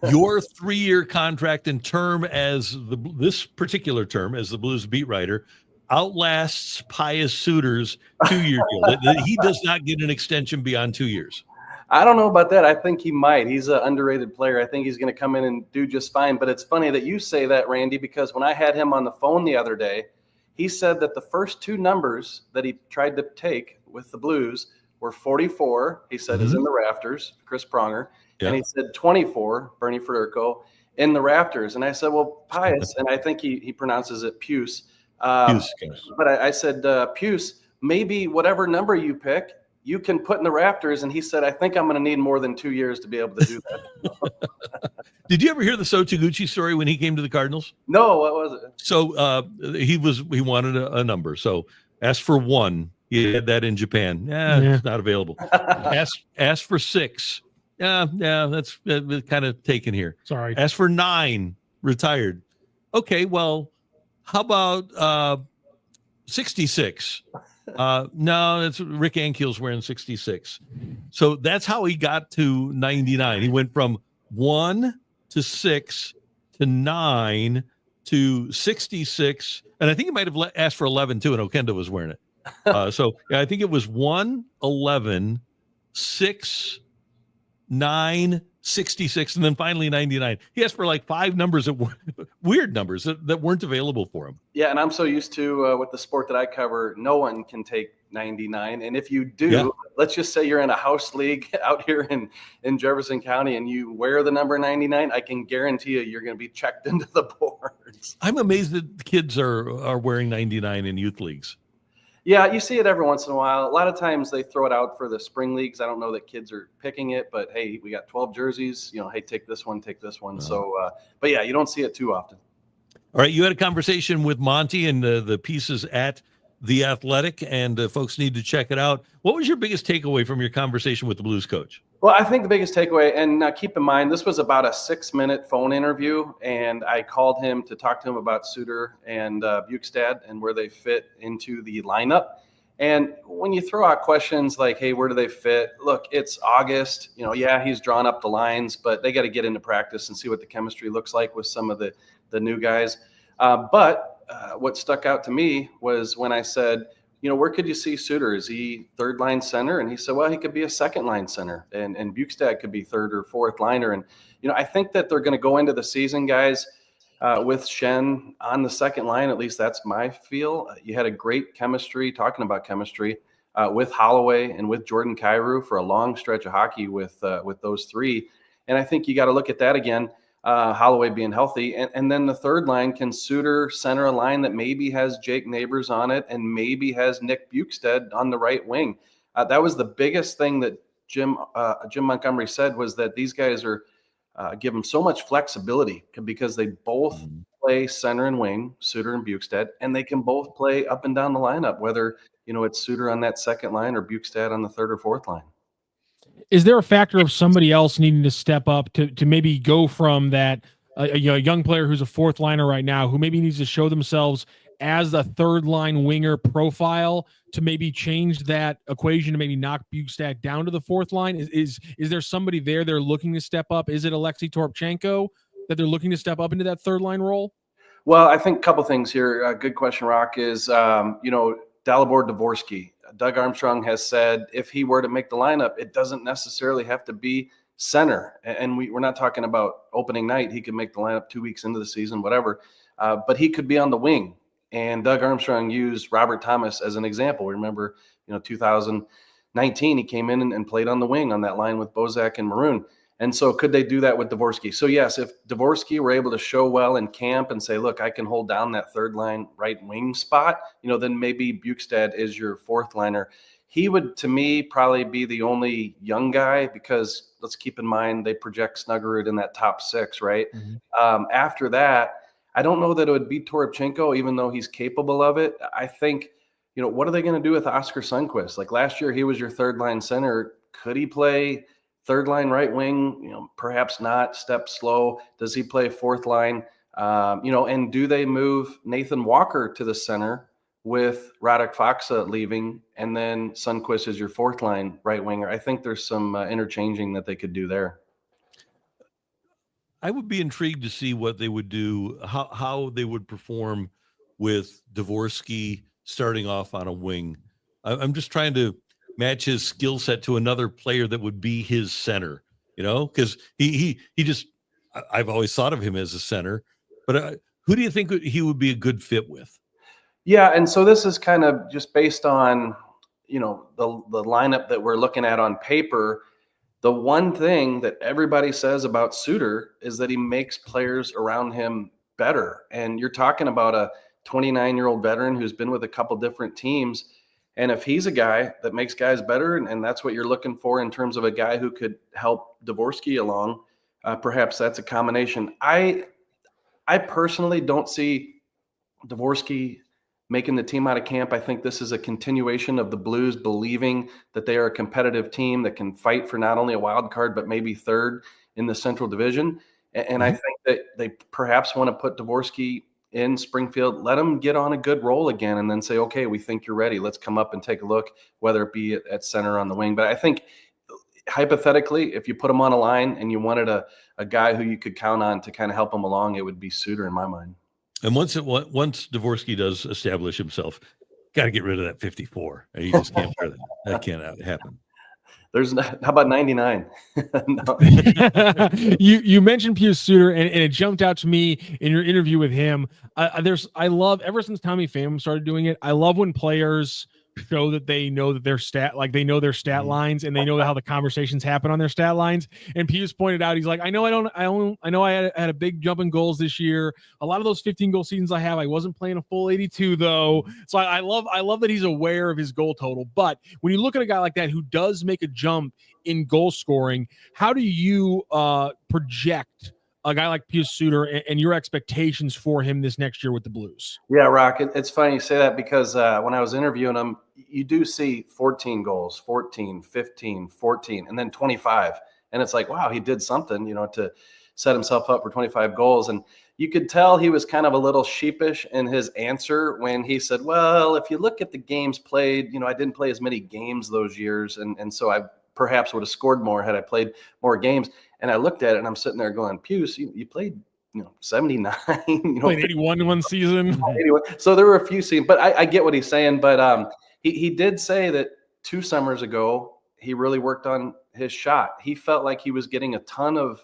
Your 3-year contract and term as this particular term as the Blues beat writer outlasts Pius Suter's 2-year deal. He does not get an extension beyond 2 years. I don't know about that. I think he might. He's an underrated player. I think he's going to come in and do just fine. But it's funny that you say that, Randy, because when I had him on the phone the other day, he said that the first 2 numbers that he tried to take with the Blues were 44, he said, is in the rafters, Chris Pronger. Yeah. And he said 24, Bernie Federico, in the rafters. And I said, well, Pius, and I think he pronounces it Pius. But I said, Pius, maybe whatever number you pick, you can put in the rafters. And he said, I think I'm going to need more than 2 years to be able to do that. Did you ever hear the So Taguchi story when he came to the Cardinals? No, what was it? So he wanted a number. So asked for 1. He had that in Japan. It's not available. Asked for 6. Yeah, that's kind of taken here. Sorry. Asked for 9, retired. Okay, well, how about 66? No, it's Rick Ankiel's wearing 66. So that's how he got to 99. He went from 1 to 6 to 9 to 66. And I think he might have asked for 11 too, and Okenda was wearing it. So yeah, I think it was 1, 11, 6, 9, 66, and then finally 99. He asked for like 5 numbers that were weird numbers that weren't available for him. Yeah, and I'm so used to with the sport that I cover, no one can take 99. And if you do, let's just say you're in a house league out here in Jefferson County and you wear the number 99, I can guarantee you're going to be checked into the boards. I'm amazed that kids are wearing 99 in youth leagues. Yeah, you see it every once in a while. A lot of times they throw it out for the spring leagues. I don't know that kids are picking it, but hey, we got 12 jerseys. Hey, take this one, take this one. So, but yeah, you don't see it too often. All right, you had a conversation with Monty and the pieces at The Athletic, and folks need to check it out. What was your biggest takeaway from your conversation with the Blues coach? Well, I think the biggest takeaway, and keep in mind, this was about a 6-minute phone interview, and I called him to talk to him about Suter and Bukestad and where they fit into the lineup. And when you throw out questions like, hey, where do they fit? Look, it's August. Yeah, he's drawn up the lines, but they got to get into practice and see what the chemistry looks like with some of the new guys. But what stuck out to me was when I said, where could you see Suter? Is he third line center? And he said, well, he could be a second line center, and Bukestad could be third or fourth liner. And, I think that they're going to go into the season, guys, with Schenn on the second line. At least that's my feel. You had a great chemistry, talking about chemistry, with Holloway and with Jordan Kyrou for a long stretch of hockey with those three. And I think you got to look at that again. Holloway being healthy. And then the third line, can Suter center a line that maybe has Jake Neighbors on it and maybe has Nick Bukestad on the right wing? That was the biggest thing that Jim Montgomery said, was that these guys are give them so much flexibility because they both play center and wing, Suter and Bukestad, and they can both play up and down the lineup, whether it's Suter on that second line or Bukestad on the third or fourth line. Is there a factor of somebody else needing to step up to maybe go from that a young player who's a fourth liner right now, who maybe needs to show themselves as a third line winger profile, to maybe change that equation to maybe knock Bukestad down to the fourth line? Is there somebody there they're looking to step up? Is it Alexei Toropchenko that they're looking to step up into that third line role? Well, I think a couple things here. Good question, Rocc, is Dalibor Dvorsky. Doug Armstrong has said if he were to make the lineup, it doesn't necessarily have to be center. And we're not talking about opening night. He could make the lineup 2 weeks into the season, whatever. But he could be on the wing. And Doug Armstrong used Robert Thomas as an example. Remember, 2019, he came in and played on the wing on that line with Bozak and Maroon. And so could they do that with Dvorsky? So yes, if Dvorsky were able to show well in camp and say, look, I can hold down that third line right wing spot, then maybe Bukestad is your fourth liner. He would, to me, probably be the only young guy, because let's keep in mind they project Snuggerud in that top 6, right? Mm-hmm. After that, I don't know that it would be Toropchenko, even though he's capable of it. I think, what are they going to do with Oscar Sundqvist? Like last year, he was your third line center. Could he play third line right wing? Perhaps not. Step slow. Does he play fourth line? And do they move Nathan Walker to the center with Radek Faksa leaving, and then Sundqvist is your fourth line right winger? I think there's some interchanging that they could do there. I would be intrigued to see what they would do, how they would perform with Dvorsky starting off on a wing. I'm just trying to match his skill set to another player that would be his center, because he just, I've always thought of him as a center, but who do you think he would be a good fit with? Yeah. And so this is kind of just based on, the lineup that we're looking at on paper. The one thing that everybody says about Suter is that he makes players around him better. And you're talking about a 29-year-old veteran who's been with a couple different teams. And if he's a guy that makes guys better, and that's what you're looking for in terms of a guy who could help Dvorsky along, perhaps that's a combination. I personally don't see Dvorsky making the team out of camp. I think this is a continuation of the Blues believing that they are a competitive team that can fight for not only a wild card, but maybe third in the Central Division. And I think that they perhaps want to put Dvorsky in Springfield, let him get on a good roll again, and then say, okay, we think you're ready. Let's come up and take a look, whether it be at center or on the wing. But I think hypothetically, if you put him on a line and you wanted a guy who you could count on to kind of help him along, it would be Suter in my mind. And once Dvorsky does establish himself, got to get rid of that 54. You just can't. That can't happen. How about 99? No. You mentioned Pius Suter, and it jumped out to me in your interview with him. I love, ever since Tommy Pham started doing it, I love when players show that they know that their they know their stat lines, and they know how the conversations happen on their stat lines. And Pius pointed out, he's like, I know I had a big jump in goals this year. A lot of those 15 goal seasons I wasn't playing a full 82 though. So I love that he's aware of his goal total. But when you look at a guy like that who does make a jump in goal scoring, how do you project a guy like Pius Suter and your expectations for him this next year with the Blues? Yeah, Rocc, it's funny you say that, because when I was interviewing him, you do see 14 goals, 14, 15, 14, and then 25. And it's like, wow, he did something, to set himself up for 25 goals. And you could tell he was kind of a little sheepish in his answer when he said, well, if you look at the games played, I didn't play as many games those years. And so I perhaps would have scored more had I played more games. And I looked at it and I'm sitting there going, Pius, you played 79, played 81 in one season. 81. So there were a few scenes, but I get what he's saying. But he did say that 2 summers ago, he really worked on his shot. He felt like he was getting a ton of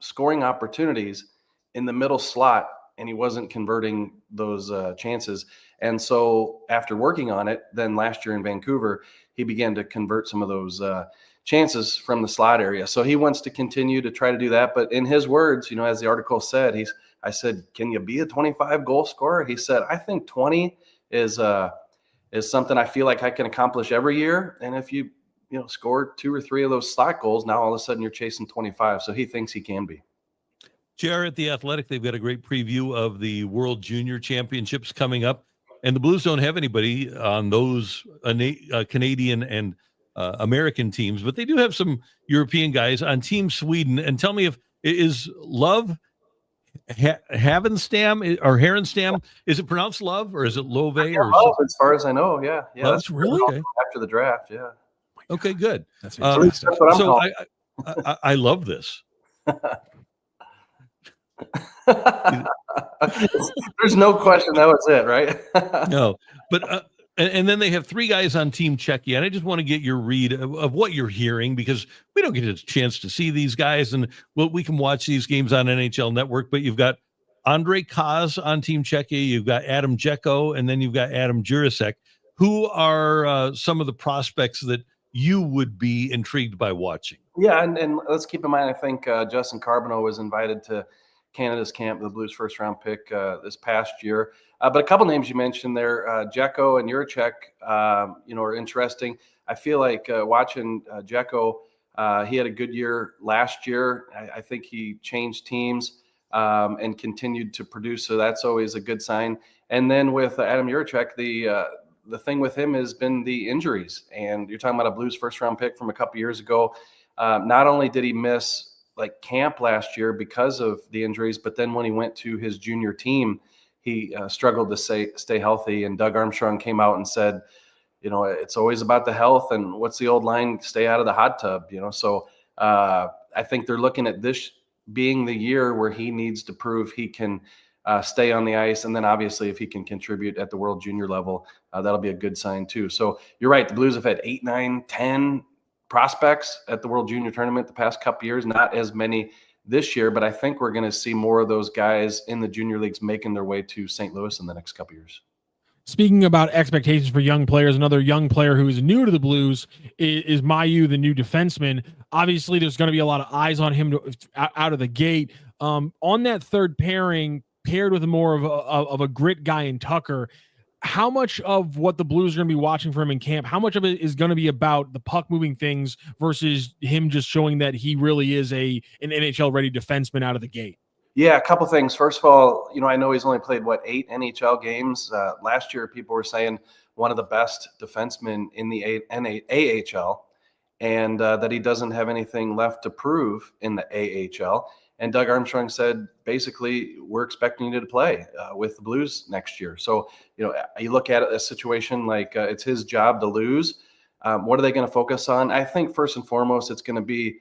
scoring opportunities in the middle slot, and he wasn't converting those chances. And so after working on it, then last year in Vancouver, he began to convert some of those chances from the slot area. So he wants to continue to try to do that. But in his words, as the article said, I said, can you be a 25 goal scorer? He said, I think 20 is something I feel like I can accomplish every year. And if you score 2 or 3 of those slot goals, now all of a sudden you're chasing 25. So he thinks he can be. JR, at The Athletic, they've got a great preview of the World Junior Championships coming up. And the Blues don't have anybody on those Canadian and American teams, but they do have some European guys on Team Sweden. And tell me, if is Love Havenstam or Herenstam, is it pronounced Love or is it Love? Or as far as I know, yeah. That's really okay. After the draft, yeah. Okay, good. That's so I love this. There's no question that was it, right? No, but and then they have 3 guys on Team Czechia, and I just want to get your read of what you're hearing, because we don't get a chance to see these guys, and we can watch these games on NHL Network. But you've got Andre Kaz on Team Czechia, you've got Adam Jecko, and then you've got Adam Jurasek. Who are some of the prospects that you would be intrigued by watching? Yeah, and let's keep in mind, I think Justin Carbonneau was invited to Canada's camp, the Blues first-round pick this past year. But a couple names you mentioned there, Jecko and Juracek, are interesting. I feel like watching Jecko, he had a good year last year. I think he changed teams and continued to produce, so that's always a good sign. And then with Adam Juracek, the thing with him has been the injuries. And you're talking about a Blues first-round pick from a couple years ago. Not only did he miss camp last year because of the injuries, but then when he went to his junior team, he struggled to stay healthy. And Doug Armstrong came out and said, it's always about the health, and what's the old line? Stay out of the hot tub, So I think they're looking at this being the year where he needs to prove he can stay on the ice. And then obviously if he can contribute at the World Junior level, that'll be a good sign too. So you're right. The Blues have had 8, 9, 10 prospects at the World Junior Tournament the past couple years, not as many this year, but I think we're going to see more of those guys in the junior leagues making their way to St. Louis in the next couple years. Speaking about expectations for young players, another young player who is new to the Blues is Mayu, the new defenseman. Obviously, there's going to be a lot of eyes on him out of the gate. On that third pairing, paired with more of a grit guy in Tucker, how much of what the Blues are going to be watching for him in camp, how much of it is going to be about the puck moving things versus him just showing that he really is an NHL-ready defenseman out of the gate? Yeah, a couple things. First of all, I know he's only played, 8 NHL games. Last year, people were saying one of the best defensemen in the AHL, and that he doesn't have anything left to prove in the AHL. And Doug Armstrong said, basically, we're expecting you to play with the Blues next year. So, you look at a situation like it's his job to lose. What are they going to focus on? I think first and foremost, it's going to be,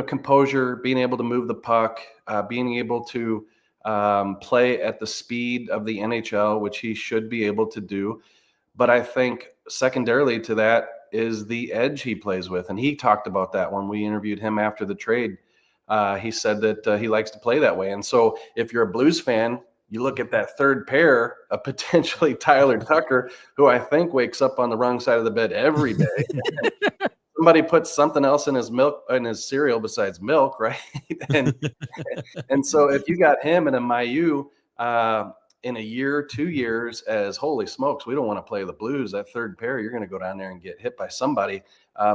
composure, being able to move the puck, being able to play at the speed of the NHL, which he should be able to do. But I think secondarily to that, is the edge he plays with. And he talked about that when we interviewed him after the trade. He said that he likes to play that way. And so if you're a Blues fan, you look at that third pair of potentially Tyler Tucker, who I think wakes up on the wrong side of the bed every day. Somebody puts something else in his cereal besides milk, right? and so if you got him and a Mayu in a year, 2 years, as holy smokes, we don't want to play the Blues. That third pair, you're going to go down there and get hit by somebody.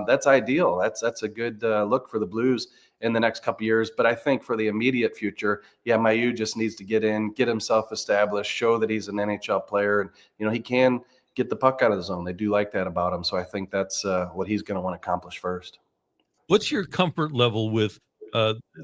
That's ideal. That's a good look for the Blues in the next couple of years. But I think for the immediate future, Mayu just needs to get in, get himself established, show that he's an NHL player, and he can get the puck out of the zone. They do like that about him. So I think that's what he's going to want to accomplish first. What's your comfort level with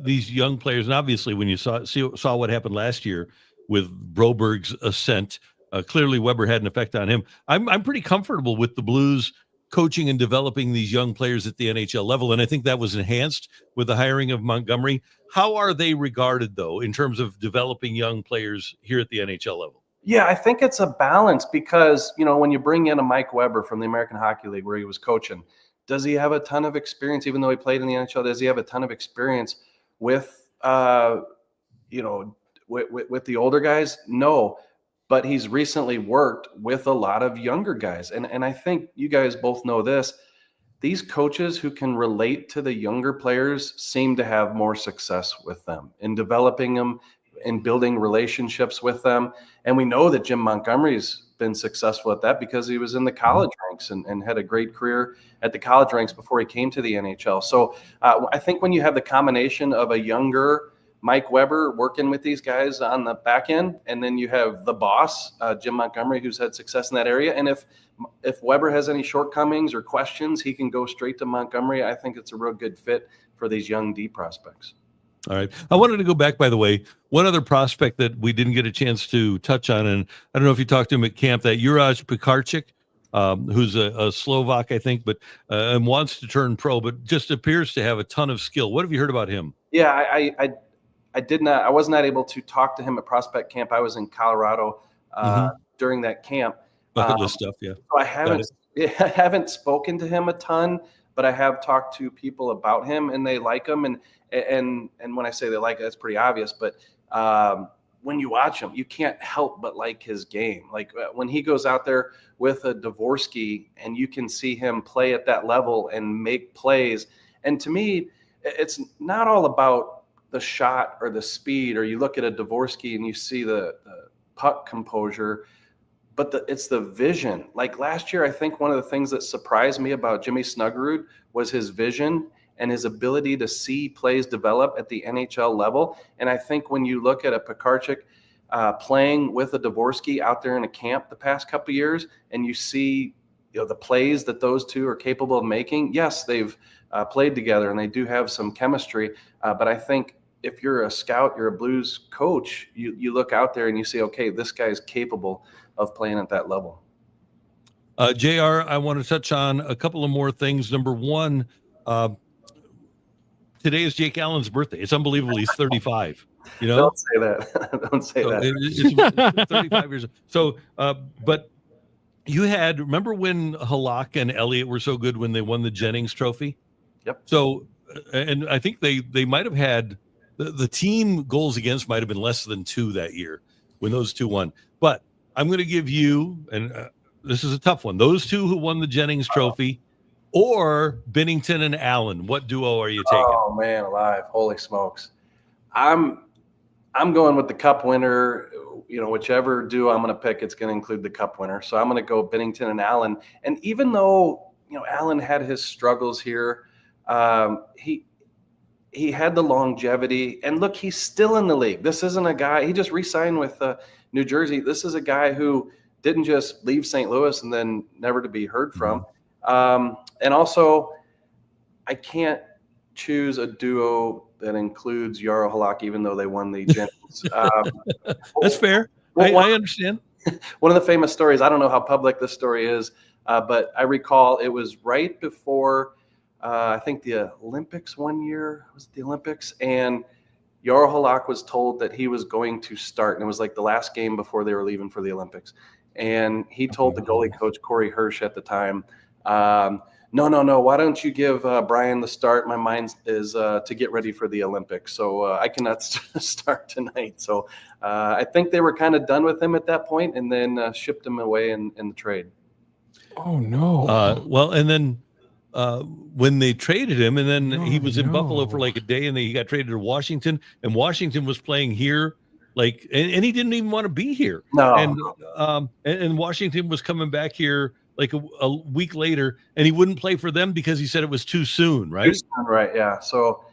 these young players? And obviously, when you saw what happened last year with Broberg's ascent, clearly Weber had an effect on him. I'm pretty comfortable with the Blues coaching and developing these young players at the NHL level, and I think that was enhanced with the hiring of Montgomery. How are they regarded, though, in terms of developing young players here at the NHL level? Yeah, I think it's a balance because, when you bring in a Mike Weber from the American Hockey League where he was coaching, does he have a ton of experience, even though he played in the NHL? Does he have a ton of experience with, with the older guys? No, but he's recently worked with a lot of younger guys. And I think you guys both know this. These coaches who can relate to the younger players seem to have more success with them in developing them and building relationships with them. And we know that Jim Montgomery's been successful at that because he was in the college ranks and had a great career at the college ranks before he came to the NHL. So I think when you have the combination of a younger Mike Weber working with these guys on the back end, and then you have the boss, Jim Montgomery, who's had success in that area. And if Weber has any shortcomings or questions, he can go straight to Montgomery. I think it's a real good fit for these young D prospects. All right. I wanted to go back, by the way, one other prospect that we didn't get a chance to touch on, and I don't know if you talked to him at camp, that Juraj Pekarczyk, who's a Slovak, I think, but and wants to turn pro, but just appears to have a ton of skill. What have you heard about him? Yeah, I did not. I was not able to talk to him at prospect camp. I was in Colorado during that camp. Bucket list stuff, yeah. So I haven't spoken to him a ton, but I have talked to people about him, and they like him. And when I say they like it, that's pretty obvious. But when you watch him, you can't help but like his game. Like when he goes out there with a Dvorsky, and you can see him play at that level and make plays. And to me, it's not all about the shot or the speed, or you look at a Dvorsky and you see the puck composure, but it's the vision. Like last year, I think one of the things that surprised me about Jimmy Snuggerud was his vision and his ability to see plays develop at the NHL level. And I think when you look at a Pekarczyk playing with a Dvorsky out there in a camp the past couple of years, and you see the plays that those two are capable of making, yes, they've played together and they do have some chemistry, but I think if you're a scout, you're a Blues coach, you look out there and you say, okay, this guy's capable of playing at that level. JR, I want to touch on a couple of more things. Number one, today is Jake Allen's birthday. It's unbelievable. He's 35. Don't say that. Don't say that. It's 35 years. So, but you remember when Halak and Elliott were so good when they won the Jennings Trophy? Yep. So, and I think they might have had the team goals against might have been less than 2 that year when those two won. But I'm going to give you, and this is a tough one, those two who won the Jennings Trophy or Binnington and Allen. What duo are you taking? Oh man, alive! Holy smokes! I'm going with the Cup winner. Whichever duo I'm going to pick, it's going to include the Cup winner. So I'm going to go Binnington and Allen. And even though Allen had his struggles here, he had the longevity, and look, he's still in the league. This isn't a guy, he just re-signed with New Jersey. This is a guy who didn't just leave St. Louis and then never to be heard from. And also, I can't choose a duo that includes Jaro Halak, even though they won the Jennings. That's fair. I understand. One of the famous stories, I don't know how public this story is, but I recall it was right before I think the Olympics one year, was it the Olympics? And Jaro Halak was told that he was going to start, and it was like the last game before they were leaving for the Olympics. And he told the goalie coach, Corey Hirsch at the time, no. Why don't you give Brian the start? My mind is to get ready for the Olympics, so I cannot start tonight. So I think they were kind of done with him at that point, and then shipped him away in the trade. Oh no. Well, and then when they traded him, and then he was in Buffalo for like a day, and then he got traded to Washington, and Washington was playing here, like, and he didn't even want to be here. No. And Washington was coming back here like a week later, and he wouldn't play for them because he said it was too soon, right? Too soon, right, yeah. So,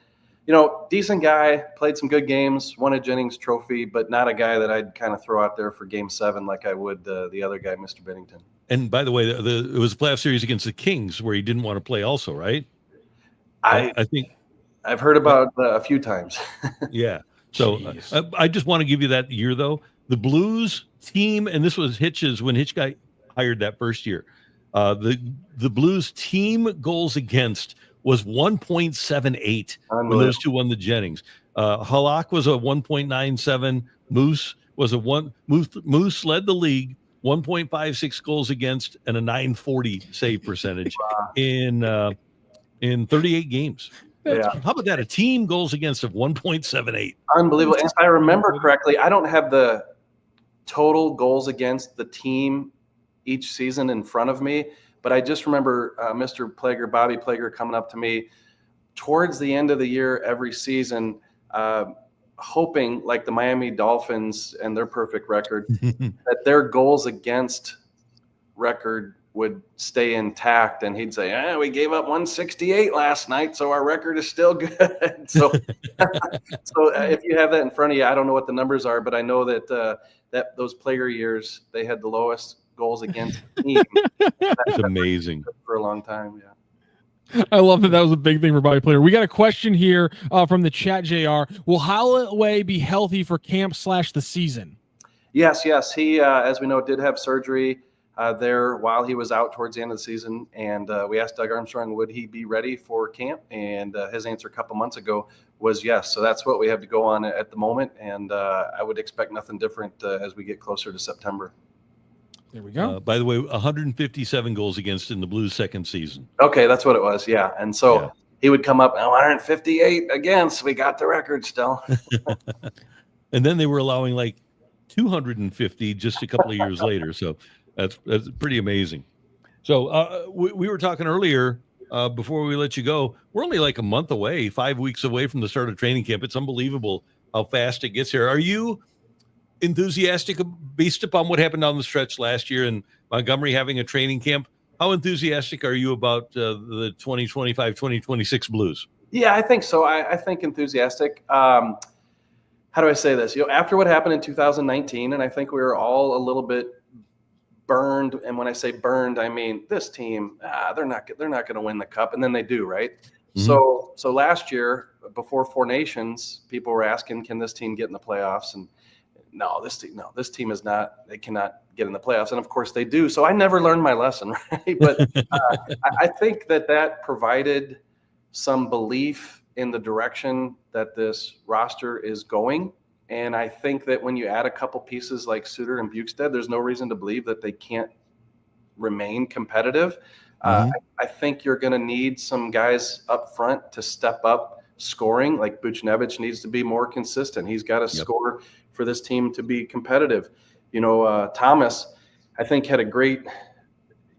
decent guy, played some good games, won a Jennings Trophy, but not a guy that I'd kind of throw out there for Game 7 like I would the other guy, Mr. Binnington. And by the way, it was a playoff series against the Kings where he didn't want to play also, right? I think I've heard about a few times. Yeah. So I just want to give you that year, though. The Blues team, and this was Hitch's when Hitch got hired that first year. The Blues team goals against was 1.78 when those two won the Jennings. Halak was a 1.97. Moose was a one. Moose led the league, 1.56 goals against and a 940 save percentage in 38 games. Yeah. How about that? A team goals against of 1.78. Unbelievable. And if I remember correctly, I don't have the total goals against the team each season in front of me, but I just remember Mr. Plager, Bobby Plager, coming up to me towards the end of the year every season, hoping, like the Miami Dolphins and their perfect record, that their goals against record would stay intact, and he'd say, we gave up 168 last night, so our record is still good. So if you have that in front of you, I don't know what the numbers are, but I know that that those player years, they had the lowest goals against the team. That's amazing. For a long time, yeah. I love that was a big thing for Bobby Player. We got a question here from the chat, JR. Will Holloway be healthy for camp / the season? Yes. He, as we know, did have surgery there while he was out towards the end of the season. And we asked Doug Armstrong, would he be ready for camp? And his answer a couple months ago was yes. So that's what we have to go on at the moment. And I would expect nothing different as we get closer to September. There we go. By the way, 157 goals against in the Blues' second season. Okay, that's what it was. Yeah. And so he would come up 158 against. We got the record still. And then they were allowing like 250 just a couple of years later. So that's pretty amazing. So we were talking earlier before we let you go. We're only like a month away, 5 weeks away from the start of training camp. It's unbelievable how fast it gets here. Are you enthusiastic based upon what happened on the stretch last year and Montgomery having a training camp? How enthusiastic are you about the 2025-2026 Blues? Yeah, I think so. I think enthusiastic. How do I say this? After what happened in 2019, and I think we were all a little bit burned. And when I say burned, I mean this team, they're not going to win the cup, and then they do, right? Mm-hmm. So last year, before Four Nations, people were asking, can this team get in the playoffs? And this team is not. They cannot get in the playoffs, and of course they do. So I never learned my lesson, right? But I think that provided some belief in the direction that this roster is going, and I think that when you add a couple pieces like Suter and Bukestad, there's no reason to believe that they can't remain competitive. I think you're going to need some guys up front to step up scoring. Like Buchnevich needs to be more consistent. He's got to score for this team to be competitive. Thomas, I think, had a great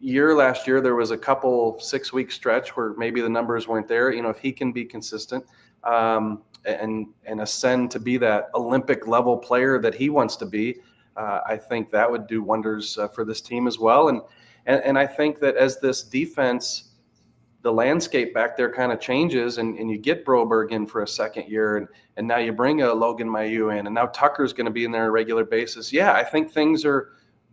year last year. There was a couple 6-week stretch where maybe the numbers weren't there. If he can be consistent and ascend to be that Olympic level player that he wants to be, I think that would do wonders for this team as well. And I think that as this defense, the landscape back there kind of changes, and you get Broberg in for a second year, and now you bring a Logan Mailloux in, and now Tucker's going to be in there on a regular basis. Yeah, I think things are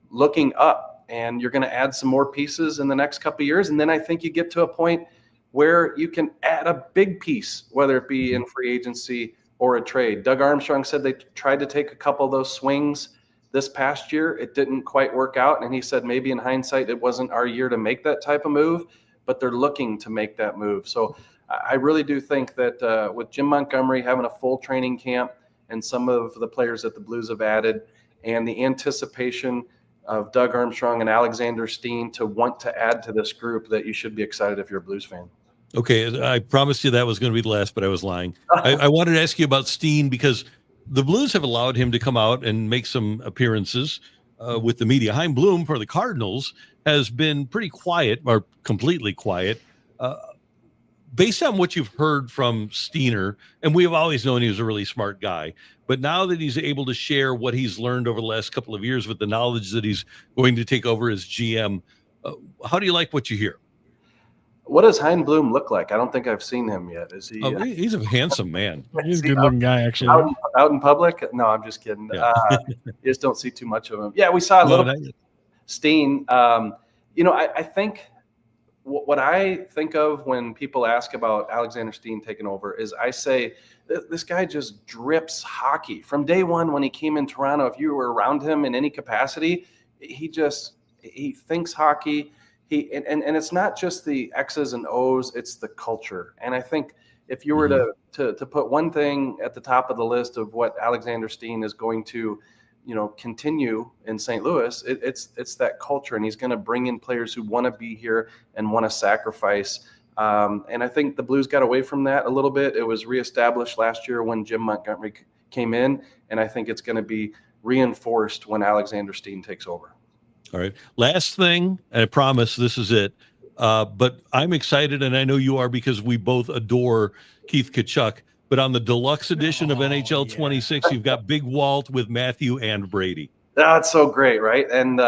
looking up, and you're going to add some more pieces in the next couple of years, and then I think you get to a point where you can add a big piece, whether it be in free agency or a trade. Doug Armstrong said they tried to take a couple of those swings this past year. It didn't quite work out, and he said maybe in hindsight it wasn't our year to make that type of move, but they're looking to make that move. So I really do think that with Jim Montgomery having a full training camp and some of the players that the Blues have added and the anticipation Doug Armstrong and Alexander Steen to want to add to this group that you should be excited if you're a Blues fan. Okay, I promised you that was going to be the last, but I was lying. I wanted to ask you about Steen because the Blues have allowed him to come out and make some appearances with the media. Chaim Bloom for the Cardinals has been pretty quiet, or completely quiet. Based on what you've heard from Steener, and we have always known he was a really smart guy, but now that he's able to share what he's learned over the last couple of years with the knowledge that he's going to take over as GM, how do you like what you hear? What does Chaim Bloom look like? I don't think I've seen him yet. Is he? He's a handsome man. He's a good-looking guy, actually. Out in public? No, I'm just kidding. Yeah. You just don't see too much of him. Yeah, we saw a little bit. Steen. I think what I think of when people ask about Alexander Steen taking over is I say this guy just drips hockey from day one when he came in Toronto. If you were around him in any capacity, he thinks hockey. And it's not just the X's and O's, it's the culture. And I think if you were to put one thing at the top of the list of what Alexander Steen is going to, continue in St. Louis, it's that culture. And he's going to bring in players who want to be here and want to sacrifice. And I think the Blues got away from that a little bit. It was reestablished last year when Jim Montgomery came in. And I think it's going to be reinforced when Alexander Steen takes over. All right. Last thing, I promise this is it. But I'm excited, and I know you are because we both adore Keith Tkachuk. But on the deluxe edition of NHL 26, you've got Big Walt with Matthew and Brady. That's so great, right? And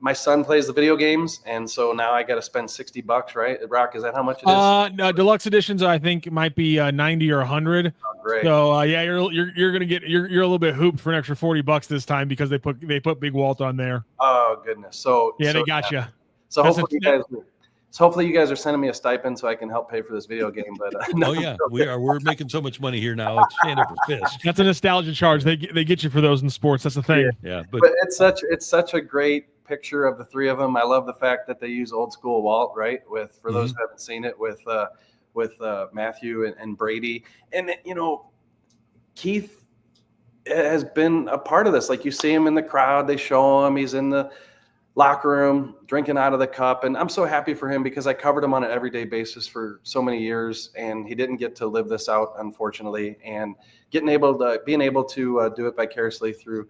my son plays the video games, and so now I got to spend $60, right? Rocc, is that how much it is? No, deluxe editions I think might be 90 or 100. Oh, great. So you're gonna get you're a little bit hooped for an extra $40 this time because they put Big Walt on there. Oh goodness! So they got you. So hopefully you guys are sending me a stipend so I can help pay for this video game. But no, yeah, we are. We're making so much money here now. It's hand over fist. That's a nostalgia charge. They get you for those in sports. That's the thing. Yeah, but it's such a great picture of the three of them. I love the fact that they use old school Walt, right? For those who haven't seen it, with Matthew and Brady, and Keith has been a part of this. Like you see him in the crowd, they show him. He's in the locker room drinking out of the cup, and I'm so happy for him because I covered him on an everyday basis for so many years, and he didn't get to live this out, unfortunately. And being able to do it vicariously through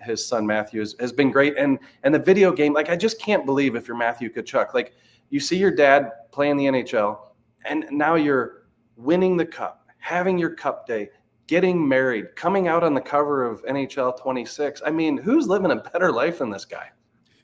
his son Matthew has been great. And the video game, like, I just can't believe if you're Matthew Tkachuk, like, you see your dad play in the NHL, and now you're winning the cup, having your cup day, getting married, coming out on the cover of NHL 26. I mean, who's living a better life than this guy?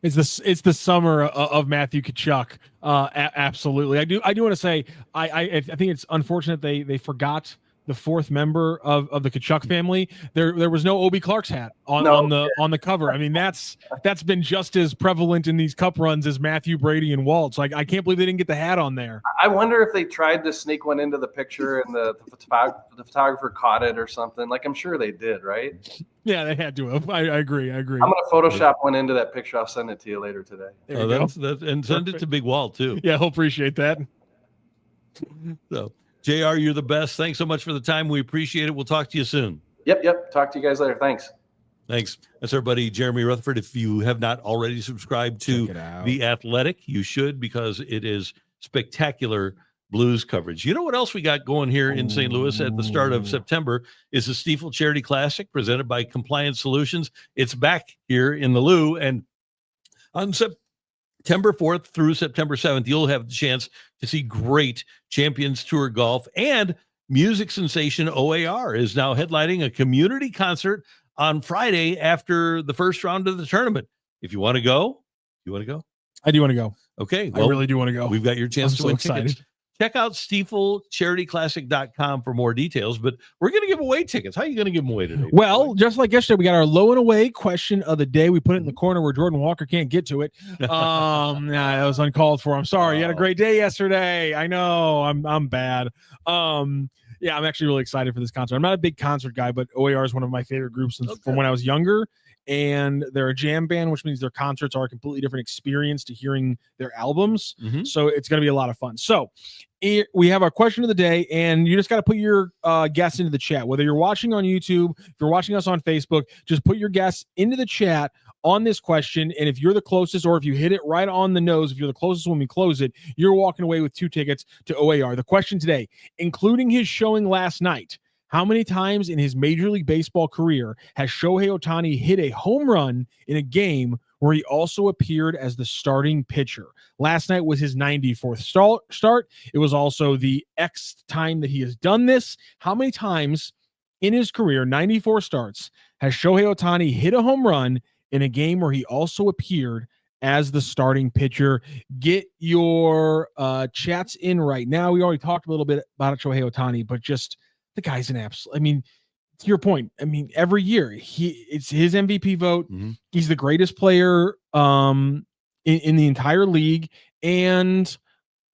It's the summer of Matthew Tkachuk. Absolutely. I do want to say I think it's unfortunate they forgot the fourth member of the Tkachuk family. There was no Obi Clark's hat on the cover. I mean, that's been just as prevalent in these cup runs as Matthew, Brady, and Walt. So I can't believe they didn't get the hat on there. I wonder if they tried to sneak one into the picture and the photographer caught it or something. Like, I'm sure they did, right? Yeah, they had to have. I agree. I'm going to Photoshop one into that picture. I'll send it to you later today. And send it to Big Walt too. Yeah, he'll appreciate that. So, JR, you're the best. Thanks so much for the time. We appreciate it. We'll talk to you soon. Yep. Talk to you guys later. Thanks. That's our buddy Jeremy Rutherford. If you have not already subscribed to The Athletic, you should, because it is spectacular Blues coverage. You know what else we got going here in St. Louis at the start of September is the Stifel Charity Classic presented by Compliance Solutions. It's back here in the Lou, and on September 4th through September 7th, you'll have the chance to see great Champions Tour golf, and music sensation OAR is now headlining a community concert on Friday after the first round of the tournament. If you want to go, I do want to go. Okay. Well, I really do want to go. We've got your chance to win tickets. Check out StifelCharityClassic.com for more details, but we're going to give away tickets. How are you going to give them away today? Well, just like yesterday, we got our low and away question of the day. We put it in the corner where Jordan Walker can't get to it. That was uncalled for. I'm sorry. You had a great day yesterday. I know. I'm bad. Yeah, I'm actually really excited for this concert. I'm not a big concert guy, but OAR is one of my favorite groups from when I was younger. And they're a jam band, which means their concerts are a completely different experience to hearing their albums. So it's going to be a lot of fun. So we have our question of the day, and you just got to put your guess into the chat. Whether you're watching on YouTube, if you're watching us on Facebook, just put your guess into the chat on this question. And if you're the closest, or if you hit it right on the nose, if you're the closest when we close it, you're walking away with 2 tickets to OAR. The question today, including his showing last night, how many times in his Major League Baseball career has Shohei Ohtani hit a home run in a game where he also appeared as the starting pitcher? Last night was his 94th start. It was also the X time that he has done this. How many times in his career, 94 starts, has Shohei Ohtani hit a home run in a game where he also appeared as the starting pitcher? Get your chats in right now. We already talked a little bit about Shohei Ohtani, but just the guy's an absolute, I mean, to your point, I mean, every year it's his MVP vote. Mm-hmm. He's the greatest player in the entire league, and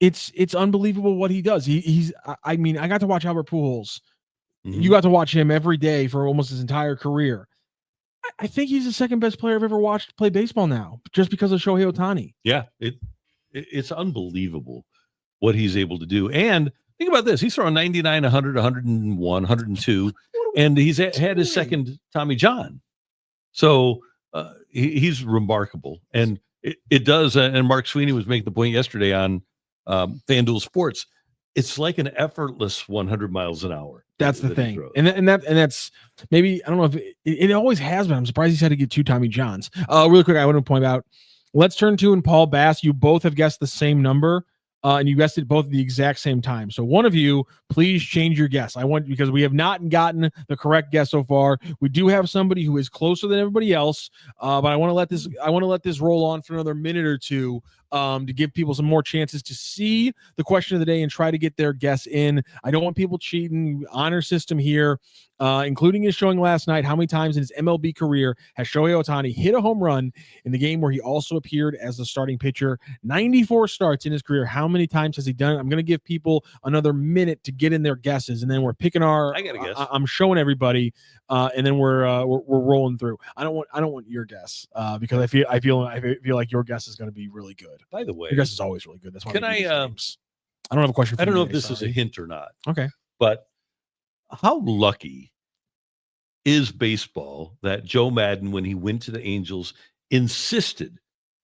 it's unbelievable what he does. I mean, I got to watch Albert Pujols. Mm-hmm. You got to watch him every day for almost his entire career. I think he's the second best player I've ever watched play baseball now, just because of Shohei Ohtani. Yeah, it's unbelievable what he's able to do. And think about this. He's throwing 99, 100, 101, 102, and he's had his second Tommy John. So he's remarkable. And it does, and Mark Sweeney was making the point yesterday on FanDuel Sports, it's like an effortless 100 miles an hour. That's the thing. And that's maybe, I don't know if it always has been. I'm surprised he's had to get 2 Tommy Johns. Really quick, I want to point out, Let's Turn 2 and Paul Bass, you both have guessed the same number. And you guessed it both at the exact same time. So one of you, please change your guess. Because we have not gotten the correct guess so far. We do have somebody who is closer than everybody else, but I want to let this roll on for another minute or two to give people some more chances to see the question of the day and try to get their guess in. I don't want people cheating. Honor system here, including his showing last night. How many times in his MLB career has Shohei Ohtani hit a home run in the game where he also appeared as the starting pitcher? 94 starts in his career. How many times has he done it? I'm going to give people another minute to get in their guesses, and then we're picking our. I got a guess. I'm showing everybody, and then we're rolling through. I don't want your guess because I feel like your guess is going to be really good. By the way, your guess is always really good. That's why. Can I? I don't have a question for I don't you know today, if this is a hint or not. Okay. But how lucky is baseball that Joe Madden, when he went to the Angels, insisted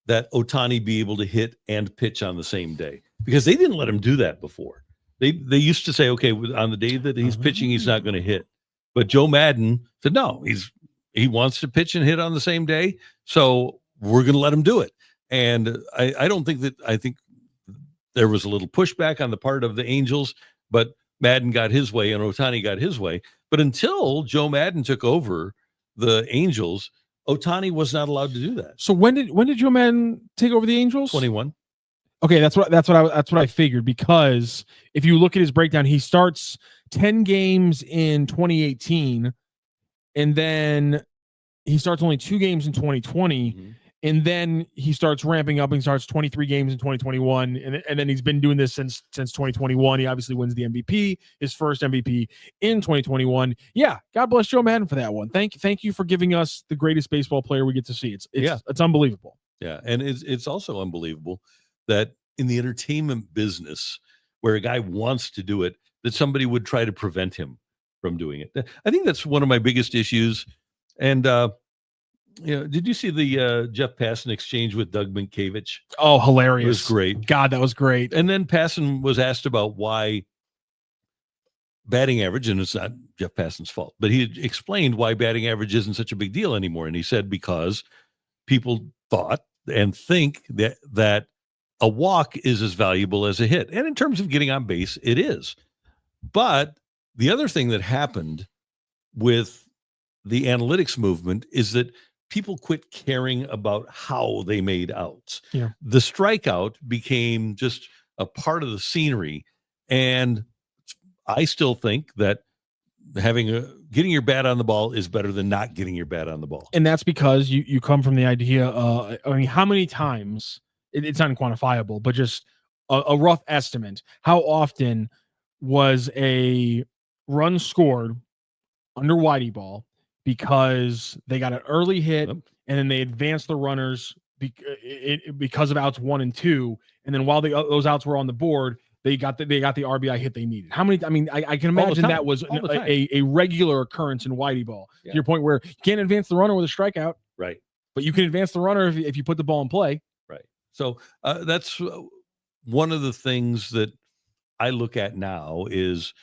that Ohtani be able to hit and pitch on the same day? Because they didn't let him do that before. They used to say, okay, on the day that he's pitching, he's not going to hit. But Joe Madden said, no, he wants to pitch and hit on the same day, so we're going to let him do it. And I think there was a little pushback on the part of the Angels, but Madden got his way and Ohtani got his way. But until Joe Madden took over the Angels, Ohtani was not allowed to do that. So when did Joe Madden take over the Angels? 21. Okay, that's what I figured, because if you look at his breakdown, he starts 10 games in 2018, and then he starts only 2 games in 2020. Mm-hmm. And then he starts ramping up and he starts 23 games in 2021. And then he's been doing this since 2021. He obviously wins the MVP, his first MVP in 2021. Yeah. God bless Joe Madden for that one. Thank you for giving us the greatest baseball player we get to see. It's unbelievable. Yeah. And it's also unbelievable that in the entertainment business, where a guy wants to do it, that somebody would try to prevent him from doing it. I think that's one of my biggest issues. And, did you see the Jeff Passan exchange with Doug Minkiewicz? Oh, hilarious. It was great. God, that was great. And then Passan was asked about why batting average, and it's not Jeff Passan's fault, but he explained why batting average isn't such a big deal anymore. And he said, because people thought and think that a walk is as valuable as a hit. And in terms of getting on base, it is. But the other thing that happened with the analytics movement is that people quit caring about how they made outs. Yeah. The strikeout became just a part of the scenery. And I still think that getting your bat on the ball is better than not getting your bat on the ball. And that's because you come from the idea, how many times, it's not quantifiable, but just a rough estimate. How often was a run scored under Whitey ball because they got an early hit, and then they advanced the runners because of outs 1 and 2, and then while those outs were on the board, they got the RBI hit they needed. How many? I mean, I can imagine that was a regular occurrence in Whitey ball. Yeah. To your point, where you can't advance the runner with a strikeout. Right. but you can advance the runner if you put the ball in play. Right. So that's one of the things that I look at now is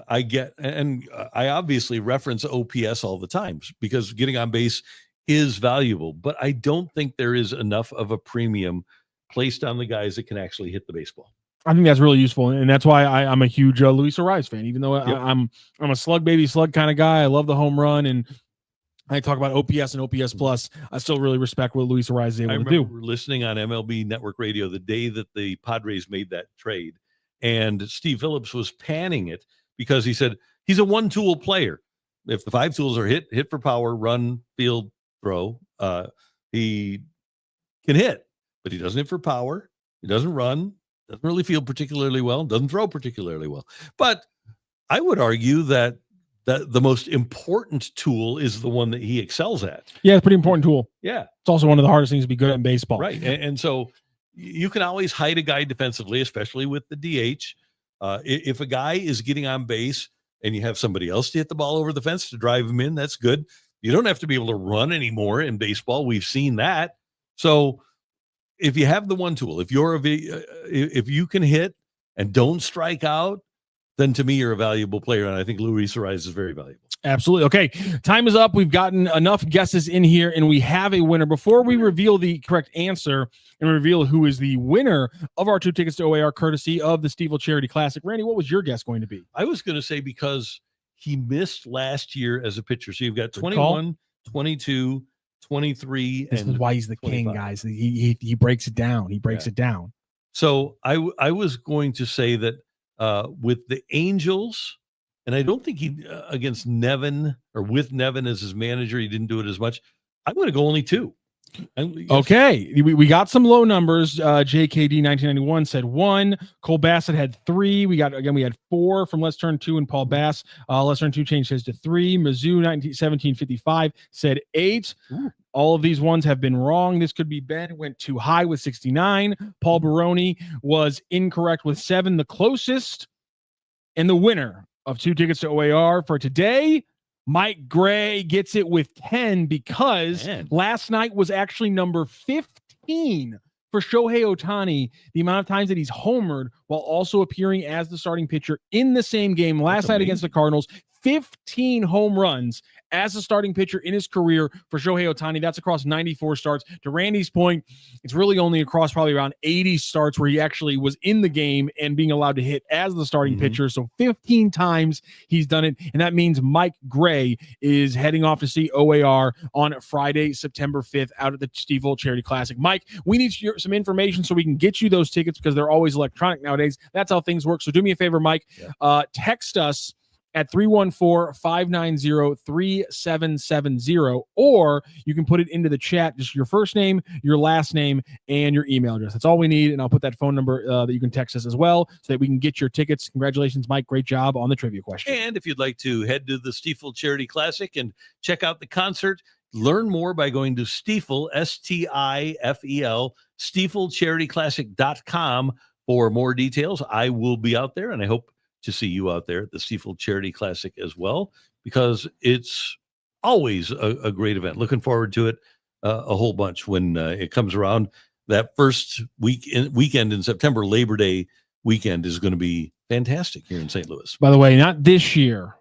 I get, and I obviously reference OPS all the time because getting on base is valuable, but I don't think there is enough of a premium placed on the guys that can actually hit the baseball. I think that's really useful, and that's why I'm a huge Luis Ariz fan. Even though I'm a slug kind of guy, I love the home run, and I talk about OPS and OPS plus. I still really respect what Luis Ariz is able to do. Listening on MLB Network Radio the day that the Padres made that trade, and Steve Phillips was panning it because he said he's a one-tool player. If the 5 tools are hit for power, run, field, throw, he can hit, but he doesn't hit for power. He doesn't run. Doesn't really feel particularly well, doesn't throw particularly well. But I would argue that the most important tool is the one that he excels at. Yeah, it's a pretty important tool. Yeah. It's also one of the hardest things to be good at in baseball. Right. And so you can always hide a guy defensively, especially with the DH. If a guy is getting on base and you have somebody else to hit the ball over the fence to drive him in, that's good. You don't have to be able to run anymore in baseball. We've seen that. So if you have the one tool, if you can hit and don't strike out, then to me, you're a valuable player. And I think Luis Ariz is very valuable. Absolutely. Okay. Time is up. We've gotten enough guesses in here and we have a winner. Before we reveal the correct answer and reveal who is the winner of our 2 tickets to OAR courtesy of the Stifel Charity Classic, Randy, what was your guess going to be? I was going to say because he missed last year as a pitcher. So you've got 21, 22, 23. This is why he's the 25. King, guys. He breaks it down. He breaks it down. So I was going to say that with the Angels, and I don't think he against Nevin or with Nevin as his manager, he didn't do it as much. I'm going to go only 2. Okay, we got some low numbers. JKD 1991 said 1. Cole Bassett had 3. We had 4 from Let's Turn 2 and Paul Bass. Let's Turn 2 changed his to 3. Mizzou 1755 said 8. Ooh. All of these ones have been wrong. This could be Ben. Went too high with 69. Paul Baroni was incorrect with 7. The closest and the winner of 2 tickets to OAR for today, Mike Gray, gets it with 10 because last night was actually number 15 for Shohei Ohtani, the amount of times that he's homered while also appearing as the starting pitcher in the same game last night against the Cardinals. 15 home runs as a starting pitcher in his career for Shohei Ohtani. That's across 94 starts. To Randy's point, it's really only across probably around 80 starts where he actually was in the game and being allowed to hit as the starting pitcher. So 15 times he's done it. And that means Mike Gray is heading off to see OAR on Friday, September 5th out at the Stifel Charity Classic. Mike, we need some information so we can get you those tickets because they're always electronic nowadays. That's how things work. So do me a favor, Mike, text us at 314-590-3770, or you can put it into the chat, just your first name, your last name, and your email address. That's all we need, and I'll put that phone number that you can text us as well so that we can get your tickets. Congratulations, Mike. Great job on the trivia question. And if you'd like to head to the Stifel Charity Classic and check out the concert, learn more by going to Stifel, Stifel, StifelCharityClassic.com for more details. I will be out there, and I hope to see you out there at the Stifel Charity Classic as well, because it's always a great event. Looking forward to it a whole bunch when it comes around. That first weekend in September, Labor Day weekend, is going to be fantastic here in St. Louis. By the way, not this year,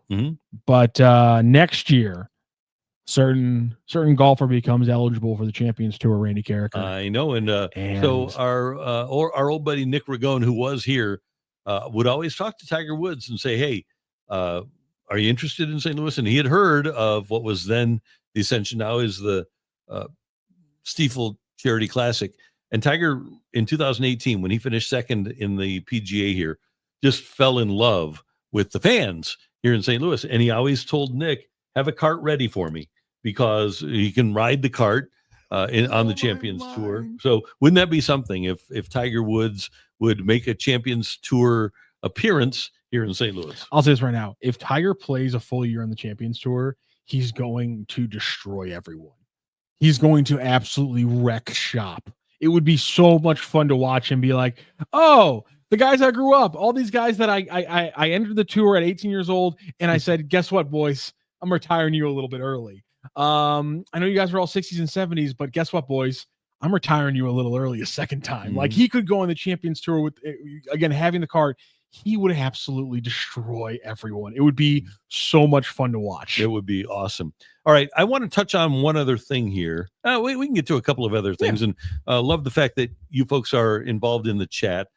but next year, certain golfer becomes eligible for the Champions Tour, Randy Karraker. I know, and so our old buddy Nick Ragone, who was here, would always talk to Tiger Woods and say, hey, are you interested in St. Louis? And he had heard of what was then the Ascension, now is the Stifel Charity Classic. And Tiger, in 2018, when he finished second in the PGA here, just fell in love with the fans here in St. Louis. And he always told Nick, have a cart ready for me, because he can ride the cart on the Champions Tour. So wouldn't that be something if Tiger Woods would make a Champions Tour appearance here in St. Louis? I'll say this right now. If Tiger plays a full year on the Champions Tour, he's going to destroy everyone. He's going to absolutely wreck shop. It would be so much fun to watch him be like, oh, the guys I grew up, all these guys that I entered the tour at 18 years old, and I said, guess what, boys? I'm retiring you a little bit early. I know you guys are all 60s and 70s, but guess what, boys? I'm retiring you a little early a second time. Like, he could go on the Champions Tour with, again, having the card. He would absolutely destroy everyone. It would be so much fun to watch. It would be awesome. All right. I want to touch on one other thing here. We can get to a couple of other things, and love the fact that you folks are involved in the chat.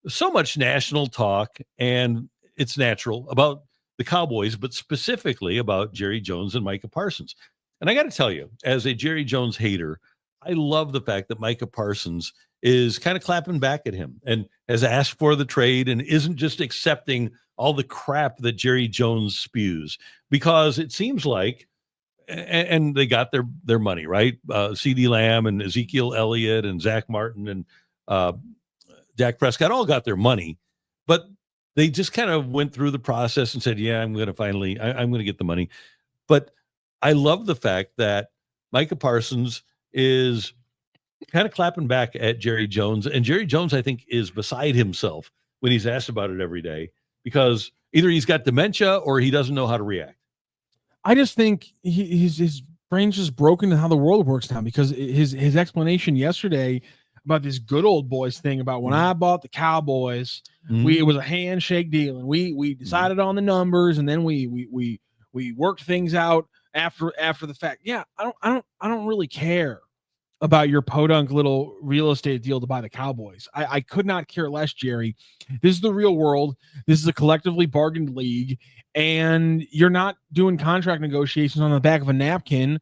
So much national talk, and it's natural, about the Cowboys, but specifically about Jerry Jones and Micah Parsons. And I got to tell you, as a Jerry Jones hater, I love the fact that Micah Parsons is kind of clapping back at him and has asked for the trade and isn't just accepting all the crap that Jerry Jones spews, because it seems like, and they got their money, right? CeeDee Lamb and Ezekiel Elliott and Zach Martin and Dak Prescott all got their money, but they just kind of went through the process and said, yeah, I'm going to get the money. But I love the fact that Micah Parsons is kind of clapping back at Jerry Jones. And Jerry Jones, I think, is beside himself when he's asked about it every day, because either he's got dementia or he doesn't know how to react. I just think his brain's just broken to how the world works now, because his explanation yesterday about this good old boys thing about when I bought the Cowboys, it was a handshake deal, and we decided on the numbers, and then we worked things out after the fact. Yeah, I don't really care about your podunk little real estate deal to buy the Cowboys. I could not care less, Jerry. This is the real world. This is a collectively bargained league, and you're not doing contract negotiations on the back of a napkin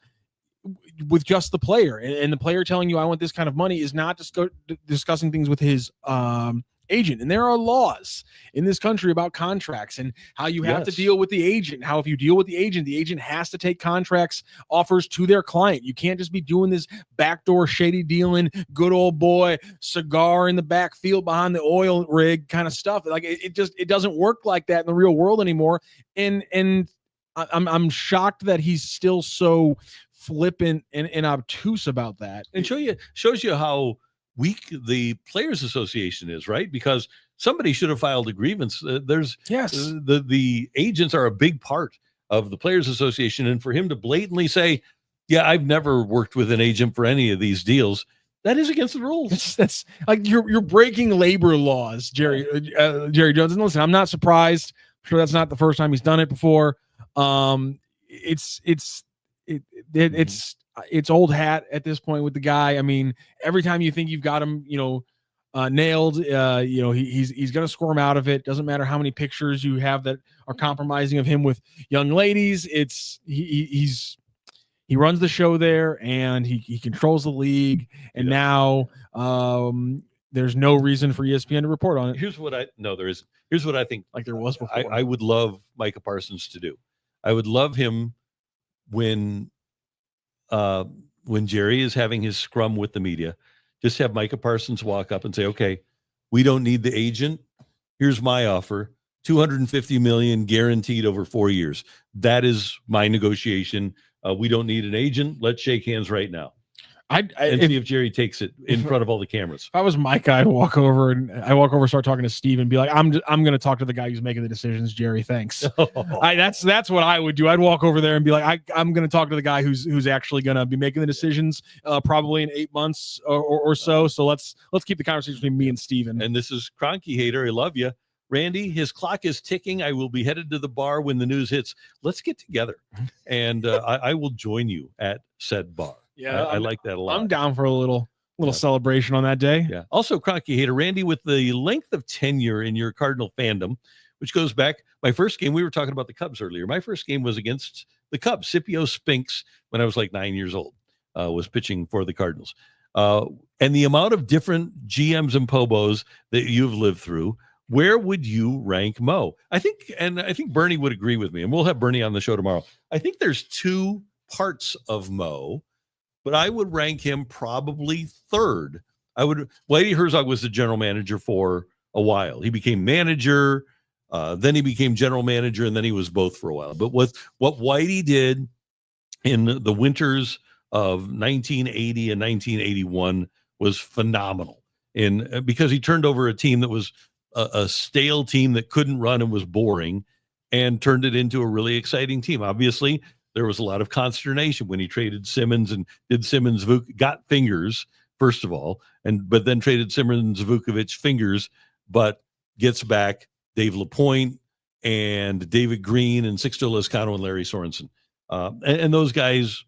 with just the player. And the player telling you, I want this kind of money, is not discussing things with his agent. And there are laws in this country about contracts and how you have to deal with the agent. How if you deal with the agent has to take contracts offers to their client. You can't just be doing this backdoor shady dealing, good old boy cigar in the backfield behind the oil rig kind of stuff. Like it doesn't work like that in the real world anymore. And I'm shocked that he's still so flippant and obtuse about that. And shows you how weak the Players Association is, right? Because somebody should have filed a grievance. The agents are a big part of the Players Association, and for him to blatantly say, yeah, I've never worked with an agent for any of these deals, that is against the rules. That's like you're breaking labor laws, Jerry Jones. And listen, I'm not surprised. I'm sure that's not the first time he's done it before. It's old hat at this point with the guy. I mean, every time you think you've got him, nailed, he's going to squirm out of it. Doesn't matter how many pictures you have that are compromising of him with young ladies. He runs the show there, and he controls the league. And now there's no reason for ESPN to report on it. Here's what I think. Like there was before. I would love Micah Parsons to do. I would love him when Jerry is having his scrum with the media, just have Micah Parsons walk up and say, okay, we don't need the agent. Here's my offer. $250 million guaranteed over 4 years. That is my negotiation. We don't need an agent. Let's shake hands right now. See if Jerry takes it in front of all the cameras. If I was Mike, I'd walk over and start talking to Steve and be like, I'm going to talk to the guy who's making the decisions, Jerry. Thanks. That's what I would do. I'd walk over there and be like, I'm going to talk to the guy who's actually going to be making the decisions probably in 8 months or so. So let's keep the conversation between me and Steven. And this is Cronky Hater. I love you. Randy, his clock is ticking. I will be headed to the bar when the news hits. Let's get together. And I will join you at said bar. Yeah, I like that a lot. I'm down for a little celebration on that day. Yeah. Also, Cronky Hater, Randy, with the length of tenure in your Cardinal fandom, which goes back, my first game, we were talking about the Cubs earlier. My first game was against the Cubs. Scipio Spinks, when I was like 9 years old, was pitching for the Cardinals. And the amount of different GMs and POBOs that you've lived through, where would you rank Mo? I think Bernie would agree with me, and we'll have Bernie on the show tomorrow. I think there's two parts of Mo, but I would rank him probably third. Whitey Herzog was the general manager for a while. He became manager, then he became general manager, and then he was both for a while. But what Whitey did in the winters of 1980 and 1981 was phenomenal. Because he turned over a team that was a stale team that couldn't run and was boring, and turned it into a really exciting team. Obviously, there was a lot of consternation when he traded Simmons and did Simmons got fingers, first of all, but then traded Simmons Vukovic fingers, but gets back Dave LaPointe and David Green and Sixto Lezcano and Larry Sorensen. And those guys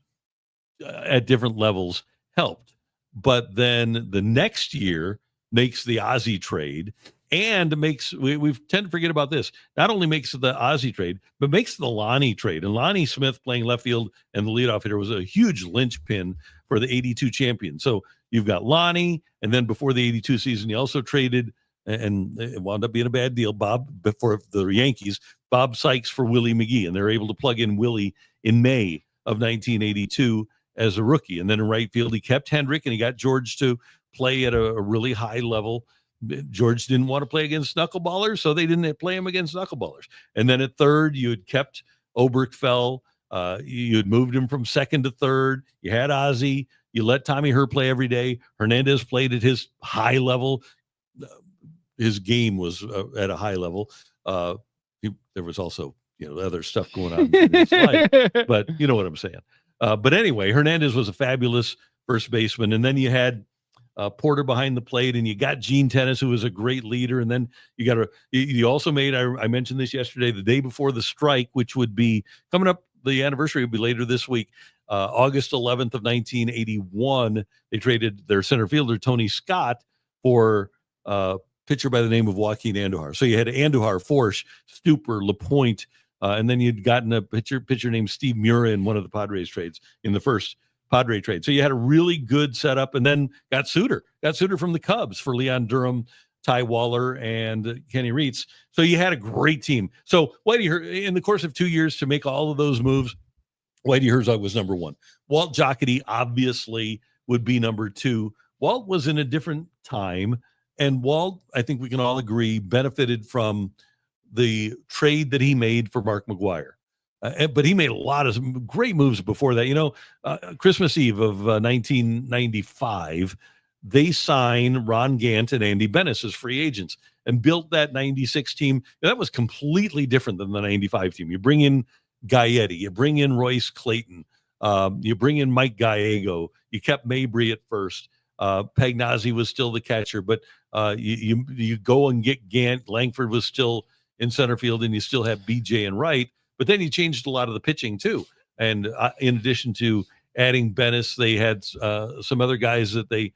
at different levels helped. But then the next year makes the Ozzie trade and makes, we tend to forget about this, not only makes the Ozzie trade, but makes the Lonnie trade. And Lonnie Smith playing left field and the leadoff hitter was a huge linchpin for the 82 champion. So you've got Lonnie, and then before the 82 season, you also traded, and it wound up being a bad deal, for the Yankees, Bob Sykes for Willie McGree, and they're able to plug in Willie in May of 1982 as a rookie. And then in right field, he kept Hendrick, and he got George to play at a really high level. George didn't want to play against knuckleballers, so they didn't play him against knuckleballers. And then at third, you had kept Oberkfell. You had moved him from second to third. You had Ozzie. You let Tommy Herr play every day. Hernandez played at his high level. His game was at a high level. There was also, other stuff going on in his life, but you know what I'm saying. But anyway, Hernandez was a fabulous first baseman. And then you had Porter behind the plate, and you got Gene Tennis, who was a great leader. And then you also made, I mentioned this yesterday, the day before the strike, which would be coming up, the anniversary would be later this week, August 11th of 1981. They traded their center fielder, Tony Scott, for pitcher by the name of Joaquin Andujar. So you had Andujar, Forsch, Stuper, LaPointe, and then you'd gotten a pitcher named Steve Mura in one of the Padres trades, in the first Padre trade. So you had a really good setup, and then got Suter from the Cubs for Leon Durham, Ty Waller, and Kenny Reitz. So you had a great team. So Whitey, in the course of 2 years to make all of those moves, Whitey Herzog was number one. Walt Jocketty obviously would be number two. Walt was in a different time, and Walt, I think we can all agree, benefited from the trade that he made for Mark McGwire. But he made a lot of great moves before that. Christmas Eve of 1995, they signed Ron Gant and Andy Bennis as free agents and built that 96 team. That was completely different than the 95 team. You bring in Gaetti, you bring in Royce Clayton, you bring in Mike Gallego, you kept Mabry at first. Pagnazzi was still the catcher, but you go and get Gant. Langford was still in center field, and you still have BJ and Wright. But then he changed a lot of the pitching too. And in addition to adding Bennis, they had some other guys that they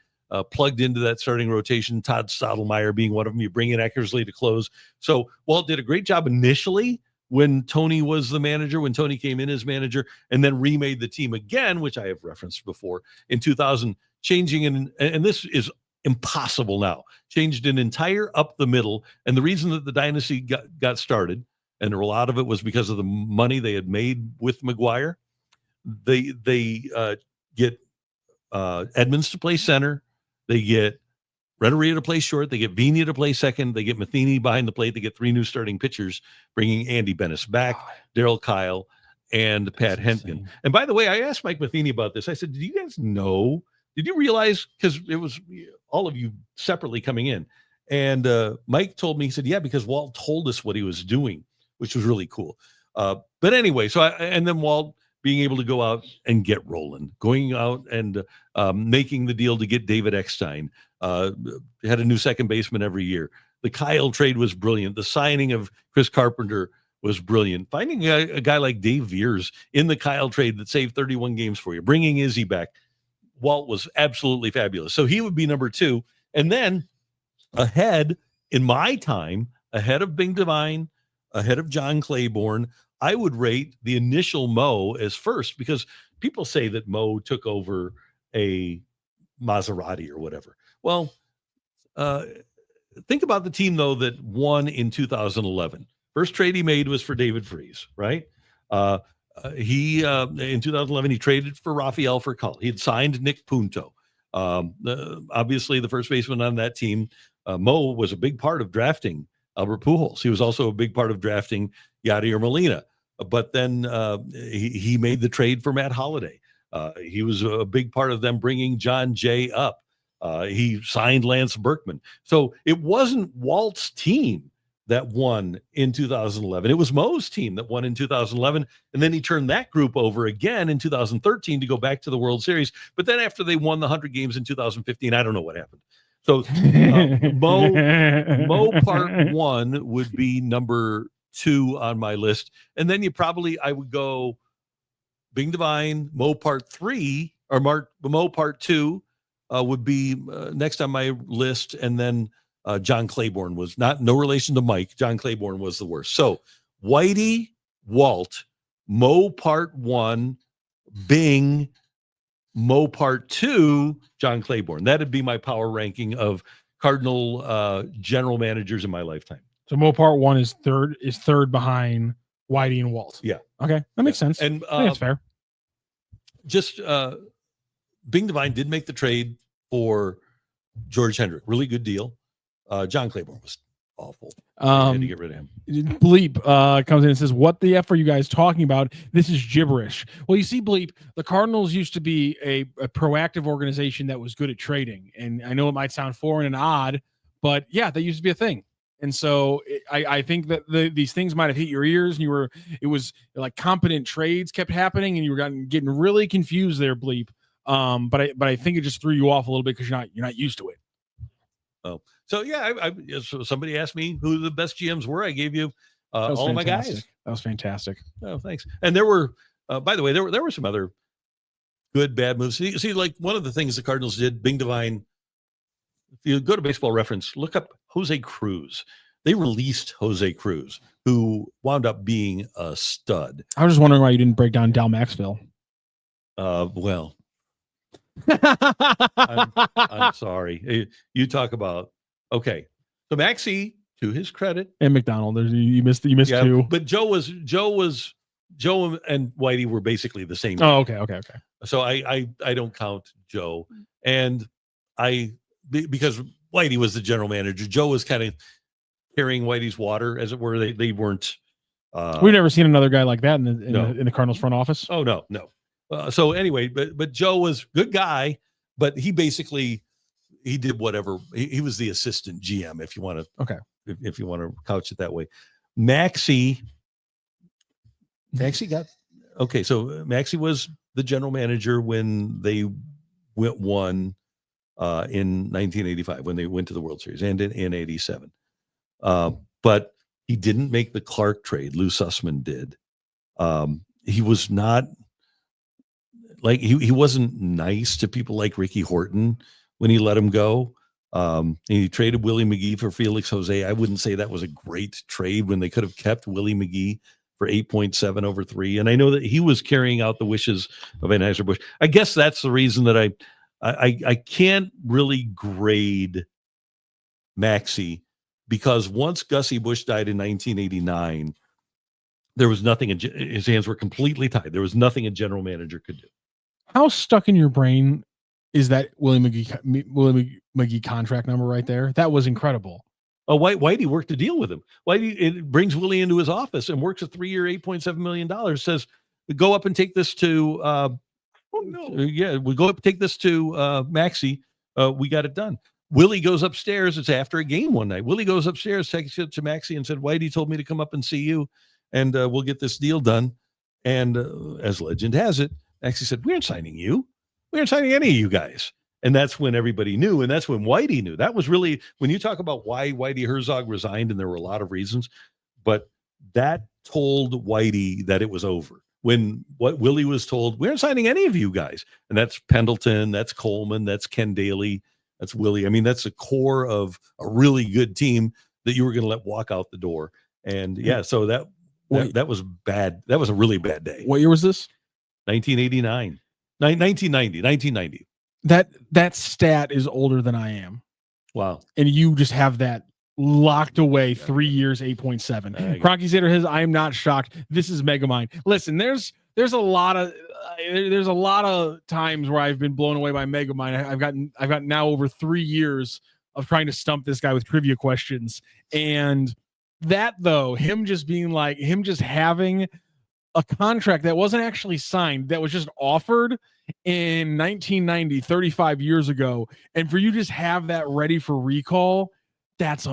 plugged into that starting rotation, Todd Stottlemyre being one of them. You bring in Eckersley to close. So Walt did a great job initially when Tony was the manager, when Tony came in as manager, and then remade the team again, which I have referenced before, in 2000, changing and this is impossible now, changed an entire up the middle. And the reason that the dynasty got started, and a lot of it was because of the money they had made with McGwire. They get Edmonds to play center. They get Renteria to play short. They get Vina to play second. They get Matheny behind the plate. They get three new starting pitchers, bringing Andy Bennis back, Darryl Kyle, and Pat Hentgen. And by the way, I asked Mike Matheny about this. I said, did you guys know? Did you realize? Because it was all of you separately coming in. And Mike told me, he said, yeah, because Walt told us what he was doing, which was really cool. But anyway, and then Walt being able to go out and get Rolen, going out and making the deal to get David Eckstein, had a new second baseman every year. The Kyle trade was brilliant. The signing of Chris Carpenter was brilliant. Finding a guy like Dave Veers in the Kyle trade that saved 31 games for you, bringing Izzy back, Walt was absolutely fabulous. So he would be number two. And then ahead, in my time, ahead of Bing Devine, ahead of John Claiborne, I would rate the initial Mo as first, because people say that Mo took over a Maserati or whatever. Well, think about the team, though, that won in 2011. First trade he made was for David Freese, right? He in 2011, he traded for Rafael Furcal. He had signed Nick Punto. Obviously, the first baseman on that team, Mo was a big part of drafting Albert Pujols. He was also a big part of drafting Yadier Molina. But then he made the trade for Matt Holliday. He was a big part of them bringing John Jay up. He signed Lance Berkman. So it wasn't Walt's team that won in 2011. It was Mo's team that won in 2011. And then he turned that group over again in 2013 to go back to the World Series. But then after they won the 100 games in 2015, I don't know what happened. So Mo part 1 would be number 2 on my list. And then I would go Bing Devine, Mo part 3, or Mo part 2 would be next on my list. And then John Claiborne was no relation to Mike. John Claiborne was the worst. So Whitey, Walt, Mo part 1, Bing, Mo part 2, John Claiborne. That'd be my power ranking of Cardinal general managers in my lifetime. So Mo part 1 is third behind Whitey and Walt. Yeah. Okay, that makes sense. And I think that's fair. Just Bing Devine did make the trade for George Hendrick. Really good deal. John Claiborne was awful. I had to get rid of him. Bleep comes in and says, "What the F are you guys talking about? This is gibberish." Well, you see, Bleep, the Cardinals used to be a proactive organization that was good at trading. And I know it might sound foreign and odd, but yeah, that used to be a thing. And so I think that these things might have hit your ears, and it was like competent trades kept happening, and you were getting really confused there, Bleep. But I think it just threw you off a little bit because you're not used to it. Oh, so yeah, so somebody asked me who the best GMs were. I gave you all of my guys. That was fantastic. Oh, thanks. And there were, by the way, there were some other good, bad moves. See, like one of the things the Cardinals did, Bing Devine, if you go to Baseball Reference, look up Jose Cruz. They released Jose Cruz, who wound up being a stud. I was just wondering why you didn't break down Dal Maxville. Well, I'm sorry. You talk about, okay. So Maxey, to his credit, and McDonald, you missed 2. But Joe and Whitey were basically the same. Oh, okay. So I don't count Joe, and because Whitey was the general manager, Joe was kind of carrying Whitey's water, as it were. They weren't. We've never seen another guy like that in the Cardinals front office. Oh no. So anyway, but Joe was a good guy, but he did whatever. He was the assistant GM, if you want to. Okay. If you want to couch it that way. Maxey got okay. So Maxey was the general manager when they won in 1985, when they went to the World Series, and in 87. But he didn't make the Clark trade. Lou Sussman did. He was not like he wasn't nice to people like Ricky Horton when he let him go. He traded Willie McGree for Felix Jose. I wouldn't say that was a great trade when they could have kept Willie McGree for 8.7 over 3. And I know that he was carrying out the wishes of Anheuser-Busch. I guess that's the reason that I can't really grade Maxey, because once Gussie Busch died in 1989, there was nothing. His hands were completely tied. There was nothing a general manager could do. How stuck in your brain is that Willie McGree contract number right there? That was incredible. Oh, Whitey worked a deal with him. Whitey brings Willie into his office and works a 3-year, $8.7 million. Says, "Go up and take this to." We go up and take this to Maxey. We got it done. Willie goes upstairs. It's after a game one night. Willie goes upstairs, takes it to Maxey, and said, "Whitey told me to come up and see you, and we'll get this deal done." And as legend has it, Maxey said, "We aren't signing you. We aren't signing any of you guys." And that's when everybody knew, and that's when Whitey knew. That was really, when you talk about why Whitey Herzog resigned, and there were a lot of reasons, but that told Whitey that it was over. When what Willie was told, "We aren't signing any of you guys." And that's Pendleton, that's Coleman, that's Ken Daly, that's Willie. I mean, that's the core of a really good team that you were going to let walk out the door. And yeah, so that was bad. That was a really bad day. What year was this? 1989. 1990. That stat is older than I am. Wow. And you just have that locked away. 3 years, 8.7. Cronky Zader says, "I am not shocked. This is Megamind." Listen, there's a lot of times where I've been blown away by Megamind. I've gotten now over 3 years of trying to stump this guy with trivia questions. And that, though, him just having a contract that wasn't actually signed, that was just offered in 1990, 35 years ago, and for you just have that ready for recall, that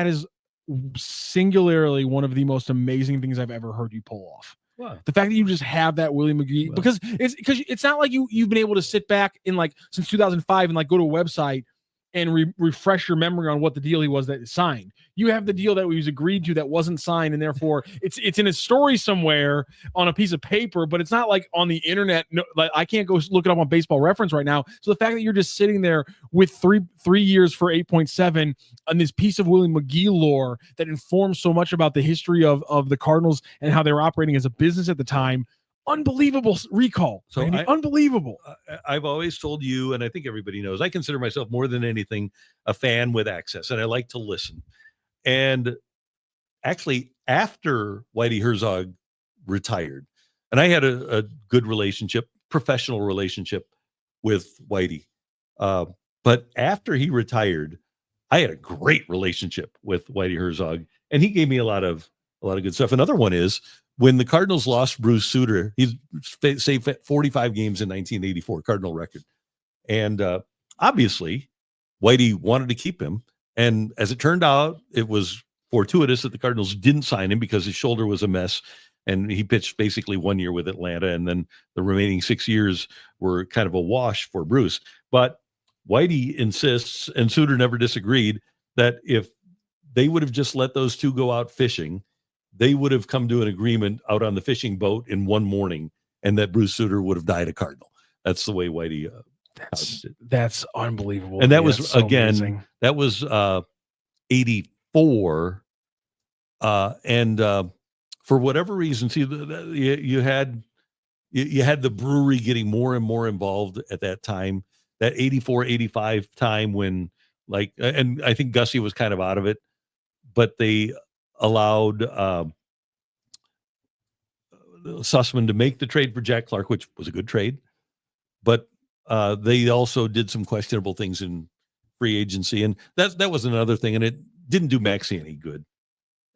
is singularly one of the most amazing things I've ever heard you pull off. Wow. The fact that you just have that Willie McGree, because it's not like you've been able to sit back in like since 2005 and like go to a website and refresh your memory on what the deal he was that signed. You have the deal that was agreed to that wasn't signed, and therefore it's in a story somewhere on a piece of paper, but it's not like on the internet. No, like I can't go look it up on Baseball Reference right now. So the fact that you're just sitting there with three years for 8.7 on this piece of Willie McGee lore that informs so much about the history of the Cardinals and how they were operating as a business at the time. Unbelievable recall. So unbelievable. I've always told you, and I think everybody knows, I consider myself more than anything a fan with access, and I like to listen. And actually, after Whitey Herzog retired, and I had a good relationship, professional relationship with Whitey, but after he retired, I had a great relationship with Whitey Herzog, and he gave me a lot of good stuff. Another one is, when the Cardinals lost Pius Suter, he saved 45 games in 1984, Cardinal record. And obviously, Whitey wanted to keep him. And as it turned out, it was fortuitous that the Cardinals didn't sign him because his shoulder was a mess. And he pitched basically 1 year with Atlanta. And then the remaining 6 years were kind of a wash for Bruce. But Whitey insists, and Suter never disagreed, that if they would have just let those two go out fishing, they would have come to an agreement out on the fishing boat in one morning, and that Pius Suter would have died a Cardinal. That's the way Whitey. That's unbelievable. And that was so again, amazing. That was 84. And for whatever reason, see, you had the brewery getting more and more involved at that time, that 84, 85 time when, like, and I think Gussie was kind of out of it, but they allowed Sussman to make the trade for Jack Clark, which was a good trade, but they also did some questionable things in free agency, and that was another thing, and it didn't do Maxey any good.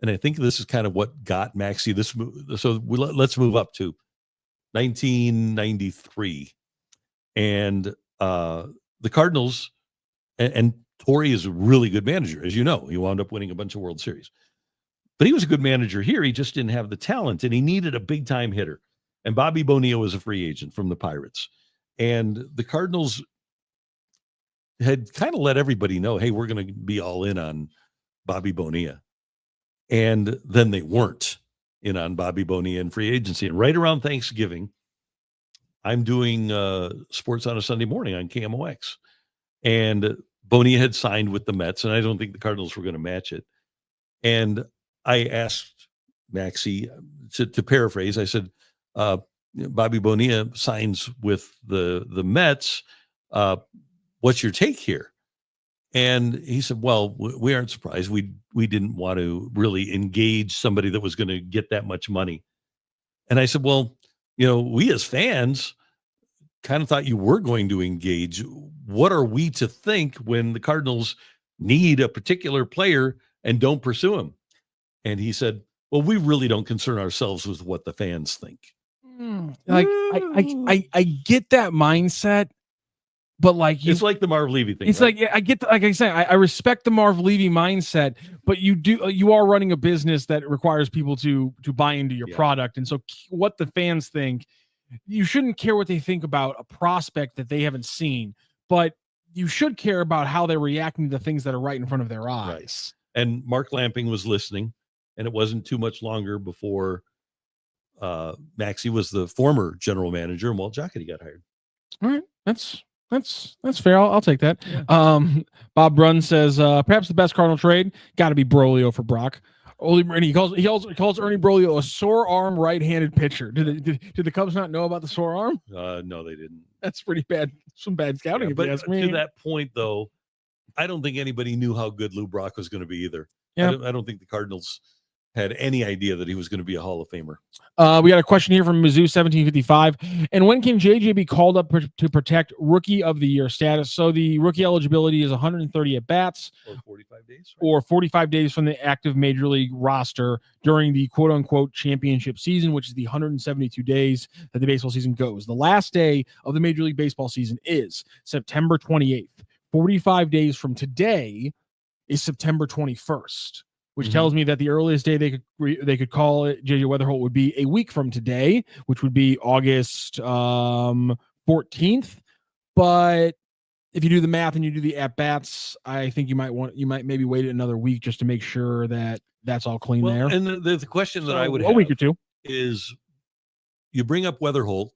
And I think this is kind of what got Maxey this move. So let's move up to 1993, and the Cardinals, and Torrey is a really good manager, as you know. He wound up winning a bunch of World Series. But he was a good manager here. He just didn't have the talent, and he needed a big-time hitter. And Bobby Bonilla was a free agent from the Pirates. And the Cardinals had kind of let everybody know, hey, we're going to be all in on Bobby Bonilla. And then they weren't in on Bobby Bonilla in free agency. And right around Thanksgiving, I'm doing Sports on a Sunday Morning on KMOX. And Bonilla had signed with the Mets, and I don't think the Cardinals were going to match it. And I asked Maxey to paraphrase. I said, Bobby Bonilla signs with the Mets. What's your take here? And he said, well, we aren't surprised. We didn't want to really engage somebody that was going to get that much money. And I said, well, we as fans kind of thought you were going to engage. What are we to think when the Cardinals need a particular player and don't pursue him? And he said, well, we really don't concern ourselves with what the fans think. Like, I get that mindset, but like it's like the Marv Levy thing. It's right? Like, I get, like I say, I respect the Marv Levy mindset, but you are running a business that requires people to buy into your product. And so what the fans think, you shouldn't care what they think about a prospect that they haven't seen, but you should care about how they're reacting to the things that are right in front of their eyes. Right. And Mark Lamping was listening, and it wasn't too much longer before Maxey was the former general manager and Walt Jocketty got hired. All right. That's fair. I'll take that. Yeah. Bob Brunn says, perhaps the best Cardinal trade got to be Brolio for Brock. He calls Ernie Brolio a sore arm right-handed pitcher. Did the Cubs not know about the sore arm? No, they didn't. That's pretty bad. Some bad scouting. Yeah, if but you ask me. To that point, though, I don't think anybody knew how good Lou Brock was going to be either. Yeah. I don't think the Cardinals had any idea that he was going to be a Hall of Famer. We got a question here from Mizzou 1755. And when can JJ be called up to protect Rookie of the Year status? So the rookie eligibility is 130 at bats. Or 45 days. Right? Or 45 days from the active Major League roster during the quote-unquote championship season, which is the 172 days that the baseball season goes. The last day of the Major League Baseball season is September 28th. 45 days from today is September 21st. which tells me that the earliest day they could call it JJ Wetherholt would be a week from today, which would be August 14th. But if you do the math and you do the at bats, I think you might maybe wait another week just to make sure that that's all clean there. And the question that I would a have week or two is, you bring up Wetherholt.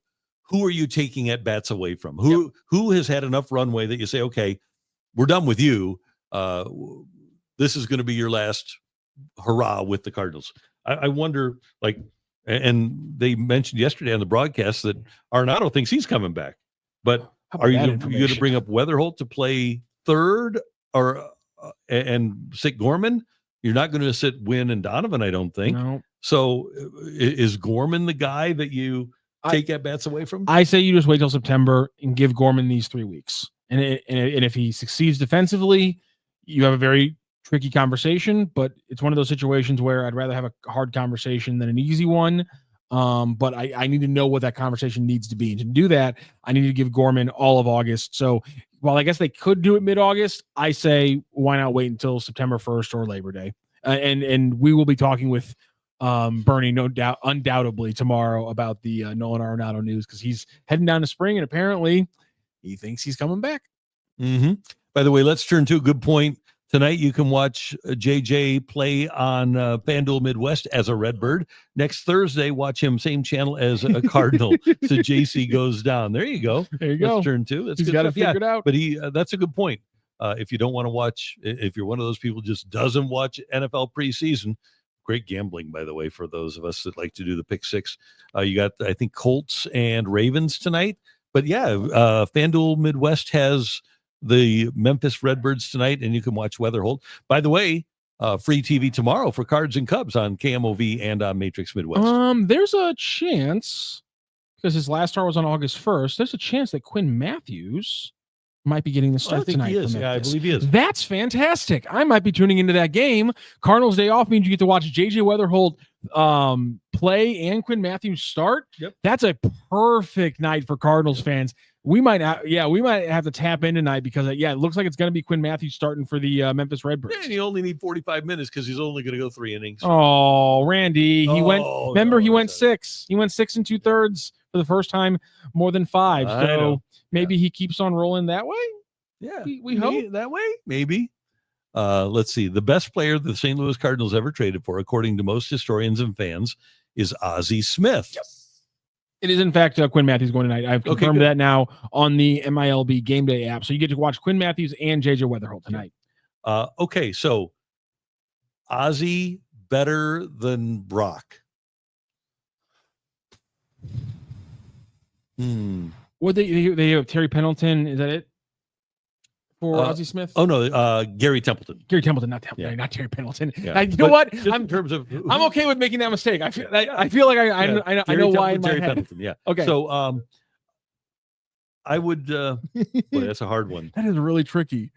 Who are you taking at bats away from? Who has had enough runway that you say, okay, we're done with you. This is going to be your last hurrah with the Cardinals. I wonder, like, and they mentioned yesterday on the broadcast that Arenado thinks he's coming back. But are you going to bring up Wetherholt to play third or and sit Gorman? You're not going to sit Winn and Donovan, I don't think. No. So is Gorman the guy that you take at bats away from? I say you just wait till September and give Gorman these 3 weeks. And if he succeeds defensively, you have a very tricky conversation, but it's one of those situations where I'd rather have a hard conversation than an easy one. But I need to know what that conversation needs to be. And to do that, I need to give Gorman all of August. So while I guess they could do it mid-August, I say why not wait until September 1st or Labor Day? And we will be talking with Bernie, no doubt, undoubtedly tomorrow about the Nolan Arenado news, because he's heading down to spring and apparently he thinks he's coming back. By the way, let's turn to a good point. Tonight, you can watch JJ play on FanDuel Midwest as a Redbird. Next Thursday, watch him same channel as a Cardinal. So JC goes down. There you go. There you go. Let's turn to. That's He's good got it stuff. figured out. But that's a good point. If you don't want to watch, if you're one of those people who just doesn't watch NFL preseason, great gambling, by the way, for those of us that like to do the pick six. You got, I think, Colts and Ravens tonight. But yeah, FanDuel Midwest has the Memphis Redbirds tonight, and you can watch Wetherholt. By the way, free TV tomorrow for Cards and Cubs on KMOV and on Matrix Midwest. There's a chance, because his last start was on August 1st, there's a chance that Quinn Mathews might be getting the start tonight. He is. Yeah, I believe he is. That's fantastic. I might be tuning into that game. Cardinals Day Off means you get to watch JJ Wetherholt play and Quinn Mathews start. Yep. That's a perfect night for Cardinals fans. We might have to tap in tonight because it looks like it's going to be Quinn Mathews starting for the Memphis Redbirds. And you only need 45 minutes because he's only going to go 3 innings. Oh, Randy, he went 6. He went 6 2/3 for the first time, more than 5. So maybe he keeps on rolling that way. Yeah, we hope that way. Maybe. Let's see. The best player the St. Louis Cardinals ever traded for, according to most historians and fans, is Ozzie Smith. Yes. It is, in fact, Quinn Mathews going tonight. I've confirmed that now on the MILB Game Day app. So you get to watch Quinn Mathews and JJ Wetherholt tonight. Okay, so Ozzie better than Rocc. What they have Terry Pendleton? Is that it for Ozzie Smith? Oh no, Gary Templeton. Gary Templeton, not Templeton, not Terry Pendleton. Yeah. You know what? In terms of, I'm okay with making that mistake. I feel like I know why in my Terry head. Pendleton, yeah. Okay. So I would. Boy, that's a hard one. That is really tricky.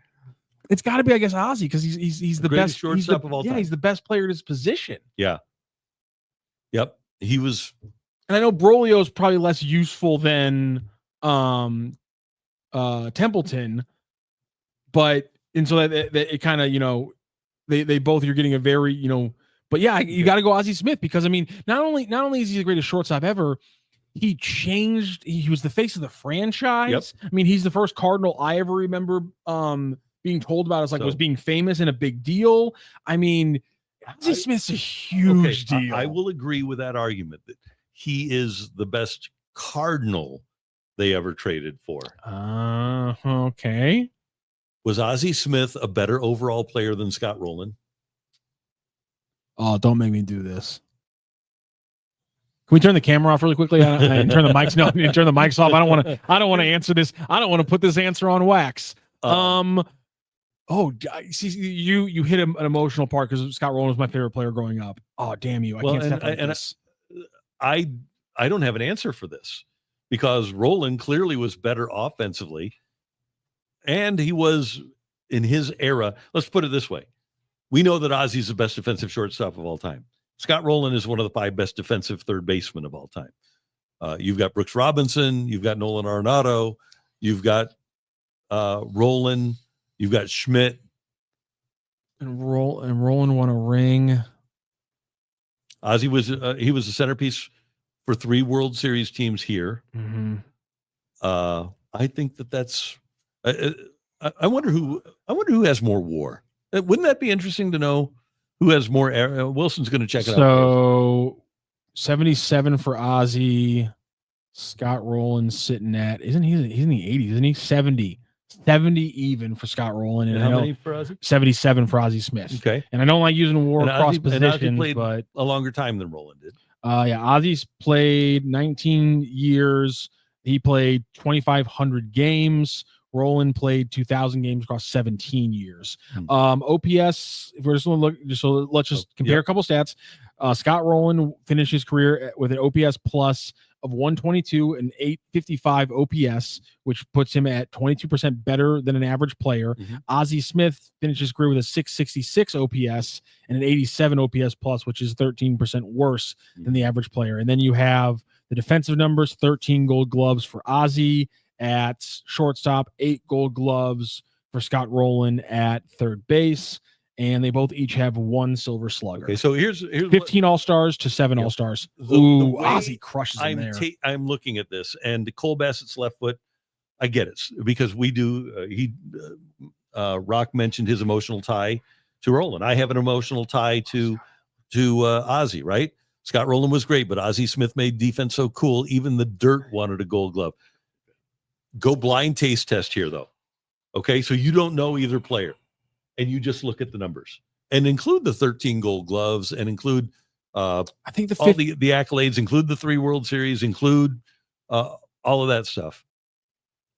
It's got to be, I guess, Ozzie, because he's the best shortstop of all time. Yeah, he's the best player at his position. Yeah. Yep. He was. And I know Brolio is probably less useful than Templeton, but so that it kind of, they both, you're getting a very, but yeah, you got to go Ozzie Smith, because I mean, not only is he the greatest shortstop ever, he was the face of the franchise. Yep. I mean, he's the first Cardinal I ever remember being told about as was being famous and a big deal. I mean, Ozzie Smith's a huge deal. I will agree with that argument that he is the best Cardinal they ever traded for. Okay. Was Ozzie Smith a better overall player than Scott Rolen? Oh, don't make me do this. Can we turn the camera off really quickly and turn the mics? No, turn the mics off. I don't want to answer this. I don't want to put this answer on wax. See, you hit an emotional part, because Scott Rolen was my favorite player growing up. Oh, damn you! I can't step on this. I don't have an answer for this, because Rolen clearly was better offensively, and he was in his era. Let's put it this way: we know that Ozzie's the best defensive shortstop of all time. Scott Rolen is one of the 5 best defensive third basemen of all time. You've got Brooks Robinson, you've got Nolan Arenado, you've got Rolen, you've got Schmidt. And Rolen won a ring. Ozzie was he was the centerpiece for 3 World Series teams here. Mm-hmm. I think that's. I wonder who has more WAR. Wouldn't that be interesting to know who has more? Wilson's going to check it out. So 77 for Ozzie. Scott Rolen sitting at he's in the 80s, isn't he? 70 even for Scott Rolen. And how many for Ozzie? 77 for Ozzie Smith. Okay. And I don't like using WAR across positions, played but a longer time than Rolen did. Yeah, Ozzie's played 19 years. He played 2,500 games. Rolen played 2,000 games across 17 years. OPS, if we're just going to look, let's just compare a couple stats. Scott Rolen finished his career with an OPS plus of 122 and 855 OPS, which puts him at 22% better than an average player. Ozzie Smith finished his career with a 666 OPS and an 87 OPS plus, which is 13% worse than the average player. And then you have the defensive numbers: 13 Gold Gloves for Ozzie at shortstop, 8 Gold Gloves for Scott Rolen at third base. And they both each have 1 Silver Slugger. Okay, so here's 15 All-Stars to 7 All-Stars. Ooh, Ozzie crushes him there. I'm looking at this, and Cole Bassett's left foot, I get it, because we do. Rocc mentioned his emotional tie to Rolen. I have an emotional tie to Ozzie, right? Scott Rolen was great, but Ozzie Smith made defense so cool. Even the dirt wanted a Gold Glove. Go blind taste test here, though. Okay, so you don't know either player. And you just look at the numbers and include the 13 Gold Gloves and include I think all the accolades, include the 3 World Series, include all of that stuff.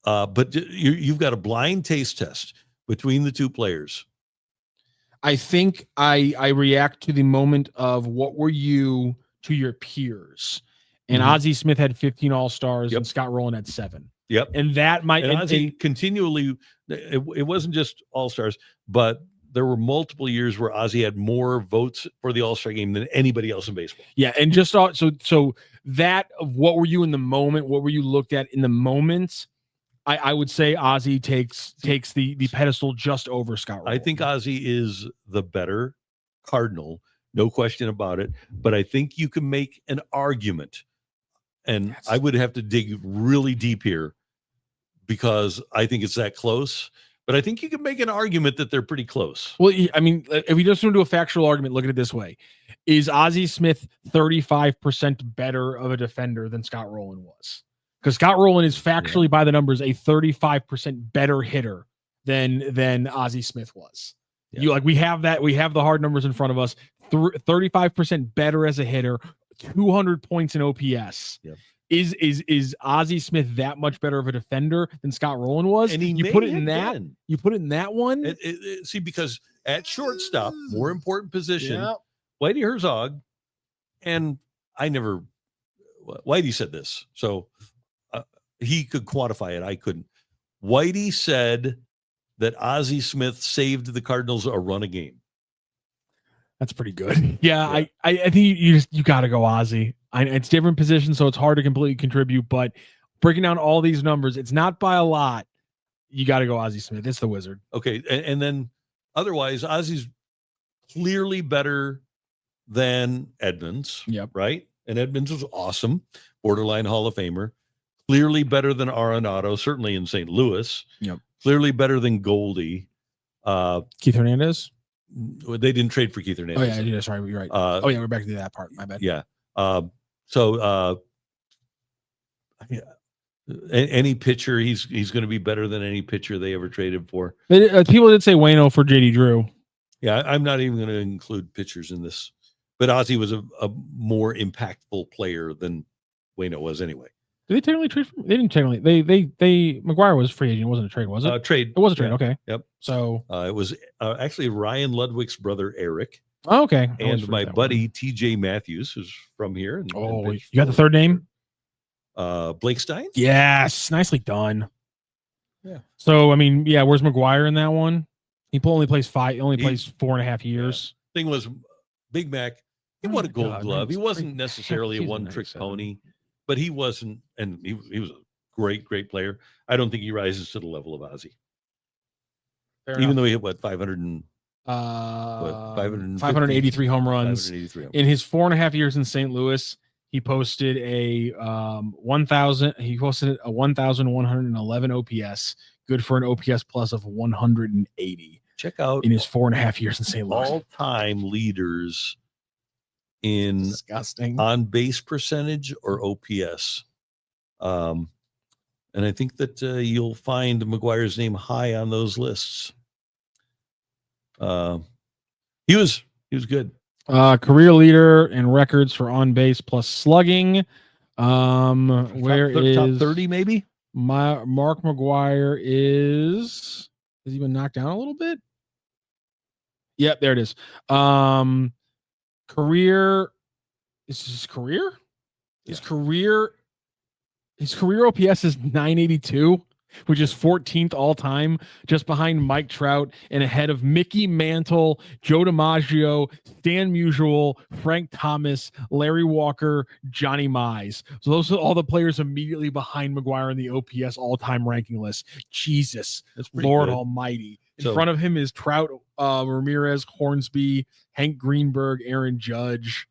But you've got a blind taste test between the 2 players. I think I react to the moment of what were you to your peers. And Ozzie Smith had 15 All-Stars and Scott Rolen had 7. Yep. And that might and Ozzie continually, it wasn't just All-Stars, but there were multiple years where Ozzie had more votes for the All-Star game than anybody else in baseball. Yeah, and just so that of what were you in the moment, what were you looked at in the moment? I would say Ozzie takes the pedestal just over Scott Rolen. I think Ozzie is the better Cardinal, no question about it. But I think you can make an argument, and I would have to dig really deep here, because I think it's that close, but I think you can make an argument that they're pretty close. Well, I mean, if we just want to do a factual argument, look at it this way. Is Ozzie Smith 35% better of a defender than Scott Rolen was? Because Scott Rolen is factually, by the numbers, a 35% better hitter than Ozzie Smith was. Yeah. We have the hard numbers in front of us. 35% better as a hitter, 200 points in OPS. Yep. Is Ozzie Smith that much better of a defender than Scott Rolen was? And you put it in that one. See, because at shortstop, more important position, Whitey Herzog, and Whitey said this, so he could quantify it. I couldn't. Whitey said that Ozzie Smith saved the Cardinals a run a game. That's pretty good. Yeah. I think you got to go Ozzie. It's different positions, so it's hard to completely contribute. But breaking down all these numbers, it's not by a lot. You got to go Ozzie Smith. It's the wizard. Okay, and then otherwise, Ozzie's clearly better than Edmonds. Yep. Right? And Edmonds was awesome, borderline Hall of Famer. Clearly better than Arenado, certainly in St. Louis. Yep. Clearly better than Goldie. Keith Hernandez. They didn't trade for Keith Hernandez. Oh yeah, sorry, you're right. We're back to that part. My bad. Yeah. Any pitcher, he's going to be better than any pitcher they ever traded for. People did say Waino for JD Drew. Yeah, I'm not even going to include pitchers in this, but Ozzie was a more impactful player than Waino was anyway. Did they technically trade? They didn't technically. They McGwire was free agent. It wasn't a trade, was it? Trade. It was a trade. Okay. Yep. So it was actually Ryan Ludwig's brother Eric. Oh, okay. And my buddy TJ Mathews, who's from here. And you got the third name? Blake Stein. Yes, nicely done. Yeah. So I mean, where's McGwire in that one? He only plays 4.5 years. Thing was, Big Mac. He won a Gold Glove. He wasn't necessarily a one-trick pony. But he wasn't, and he was a great player. I don't think he rises to the level of Ozzie. Even though he hit 500 and 583 home runs. 583 home In his 4.5 years in St. Louis, he posted a 1,111 OPS, good for an OPS plus of 180. Check out in his 4.5 years in St. Louis. All-time leaders in Disgusting. on base percentage or OPS. And I think that you'll find McGwire's name high on those lists. He was good. Career leader in records for on base plus slugging. Where is top 30 maybe? Mark McGwire has he been knocked down a little bit? Yep, there it is. Career is his career? His career OPS is 982, which is 14th all time, just behind Mike Trout and ahead of Mickey Mantle, Joe DiMaggio, Stan Musial, Frank Thomas, Larry Walker, Johnny Mize. So those are all the players immediately behind McGwire in the OPS all-time ranking list. Jesus, Lord good. Almighty. In front of him is Trout, Ramirez, Hornsby, Hank Greenberg, Aaron Judge,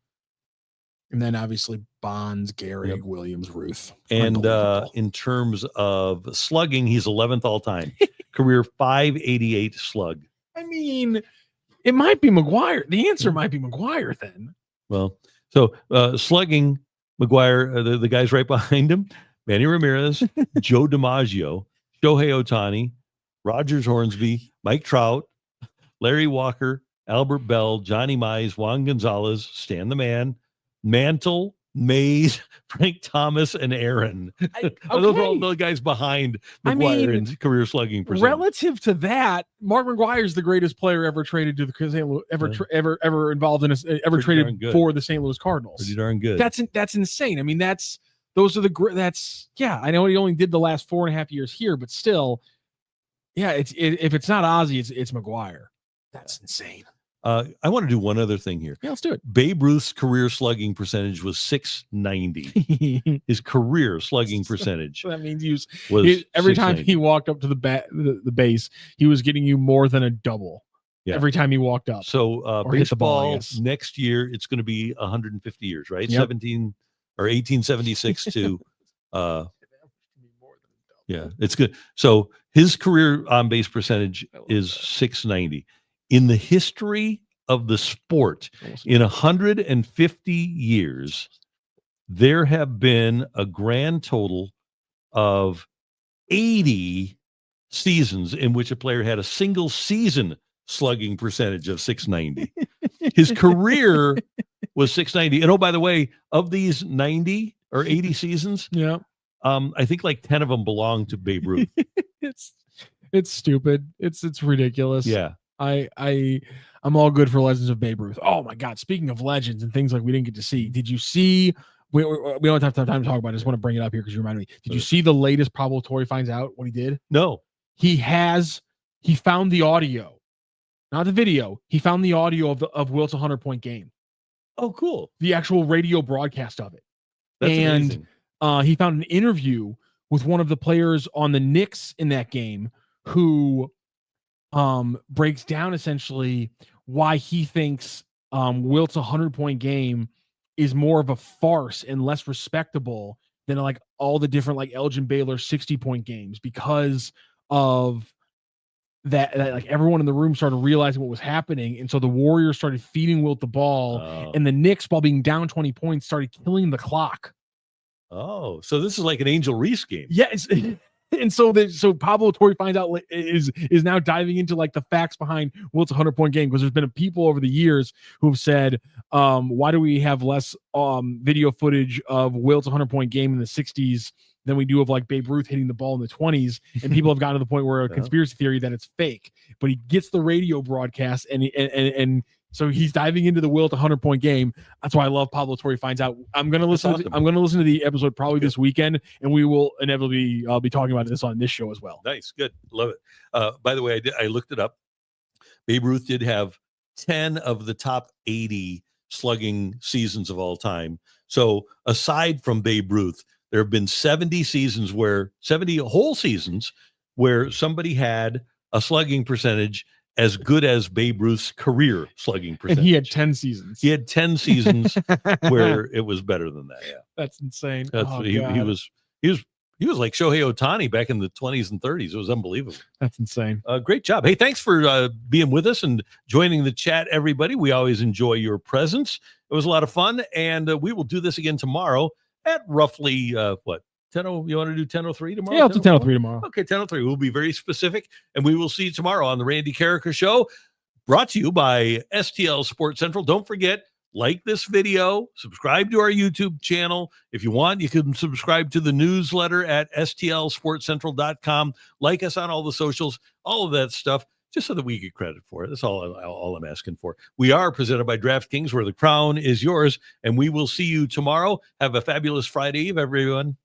and then obviously Bonds, Gehrig, Williams, Ruth. And in terms of slugging, he's 11th all time. Career 588 slug. I mean, it might be McGwire. The answer might be McGwire then. Well, so slugging, McGwire, the guys right behind him, Manny Ramirez, Joe DiMaggio, Shohei Ohtani, Rogers Hornsby, Mike Trout, Larry Walker, Albert Bell, Johnny Mize, Juan Gonzalez, Stan the Man, Mantle, Mays, Frank Thomas, and Aaron. Those are all the guys behind McGwire in career slugging percentage. Relative to that, Mark McGwire is the greatest player ever traded to the St. Louis, ever involved in traded for the St. Louis Cardinals. Pretty darn good. That's insane. I mean, I know he only did the last 4.5 years here, but still, if it's not Ozzie, it's McGwire. That's insane. I want to do one other thing here. Yeah, let's do it. Babe Ruth's career slugging percentage was 690. His career slugging percentage. So that means every time he walked up to the base, he was getting you more than a double. Yeah. Every time he walked up. So baseball next year, it's going to be 150 years, right? Yep. 1876 to yeah, it's good. So his career on base percentage is 690. In the history of the sport, in 150 years, there have been a grand total of 80 seasons in which a player had a single season slugging percentage of 690. His career was 690. And by the way, of these 90 or 80 seasons, I think like 10 of them belong to Babe Ruth. It's stupid. It's ridiculous. Yeah. I'm all good for Legends of Babe Ruth. Oh my God! Speaking of legends and things like we didn't get to see, did you see? We don't have time to talk about it. I just want to bring it up here because you reminded me. Did you see the latest Pablo Torre finds out what he did? No. He found the audio, not the video. He found the audio of Wilt's 100-point game. Oh, cool! The actual radio broadcast of it. That's amazing. He found an interview with one of the players on the Knicks in that game who breaks down essentially why he thinks Wilt's 100-point game is more of a farce and less respectable than like all the different like Elgin Baylor 60-point games because of that like everyone in the room started realizing what was happening, and so the Warriors started feeding Wilt the ball, and the Knicks, while being down 20 points, started killing the clock. Oh, so this is like an Angel Reese game. Yes. And so Pablo Torre finds out is now diving into like the facts behind Wilt's 100-point game, because there's been people over the years who've said, why do we have less video footage of Wilt's 100-point game in the 60s than we do of like Babe Ruth hitting the ball in the 20s? And people have gotten to the point where a conspiracy theory that it's fake, but he gets the radio broadcast and so he's diving into the Wilt 100-point game. That's why I love Pablo Torre finds out. I'm going to listen to the episode probably this weekend, and we will inevitably be talking about this on this show as well. Nice. Good. Love it. By the way, I looked it up. Babe Ruth did have 10 of the top 80 slugging seasons of all time. So aside from Babe Ruth, there have been 70 whole seasons where somebody had a slugging percentage as good as Babe Ruth's career slugging percentage. And he had 10 seasons. He had 10 seasons where it was better than that. Yeah, that's insane. that's he was like Shohei Ohtani back in the 20s and 30s. It was unbelievable. That's insane. Great job. Hey, thanks for being with us and joining the chat, everybody. We always enjoy your presence. It was a lot of fun, and we will do this again tomorrow at roughly 10. You want to do 10:03 tomorrow? Yeah, I'll do 10:03 tomorrow. Okay, 10:03. We'll be very specific, and we will see you tomorrow on the Randy Karraker Show, brought to you by STL Sports Central. Don't forget, like this video, subscribe to our YouTube channel. If you want, you can subscribe to the newsletter at stlsportscentral.com. Like us on all the socials, all of that stuff, just so that we get credit for it. That's all I'm asking for. We are presented by DraftKings, where the crown is yours, and we will see you tomorrow. Have a fabulous Friday Eve, everyone.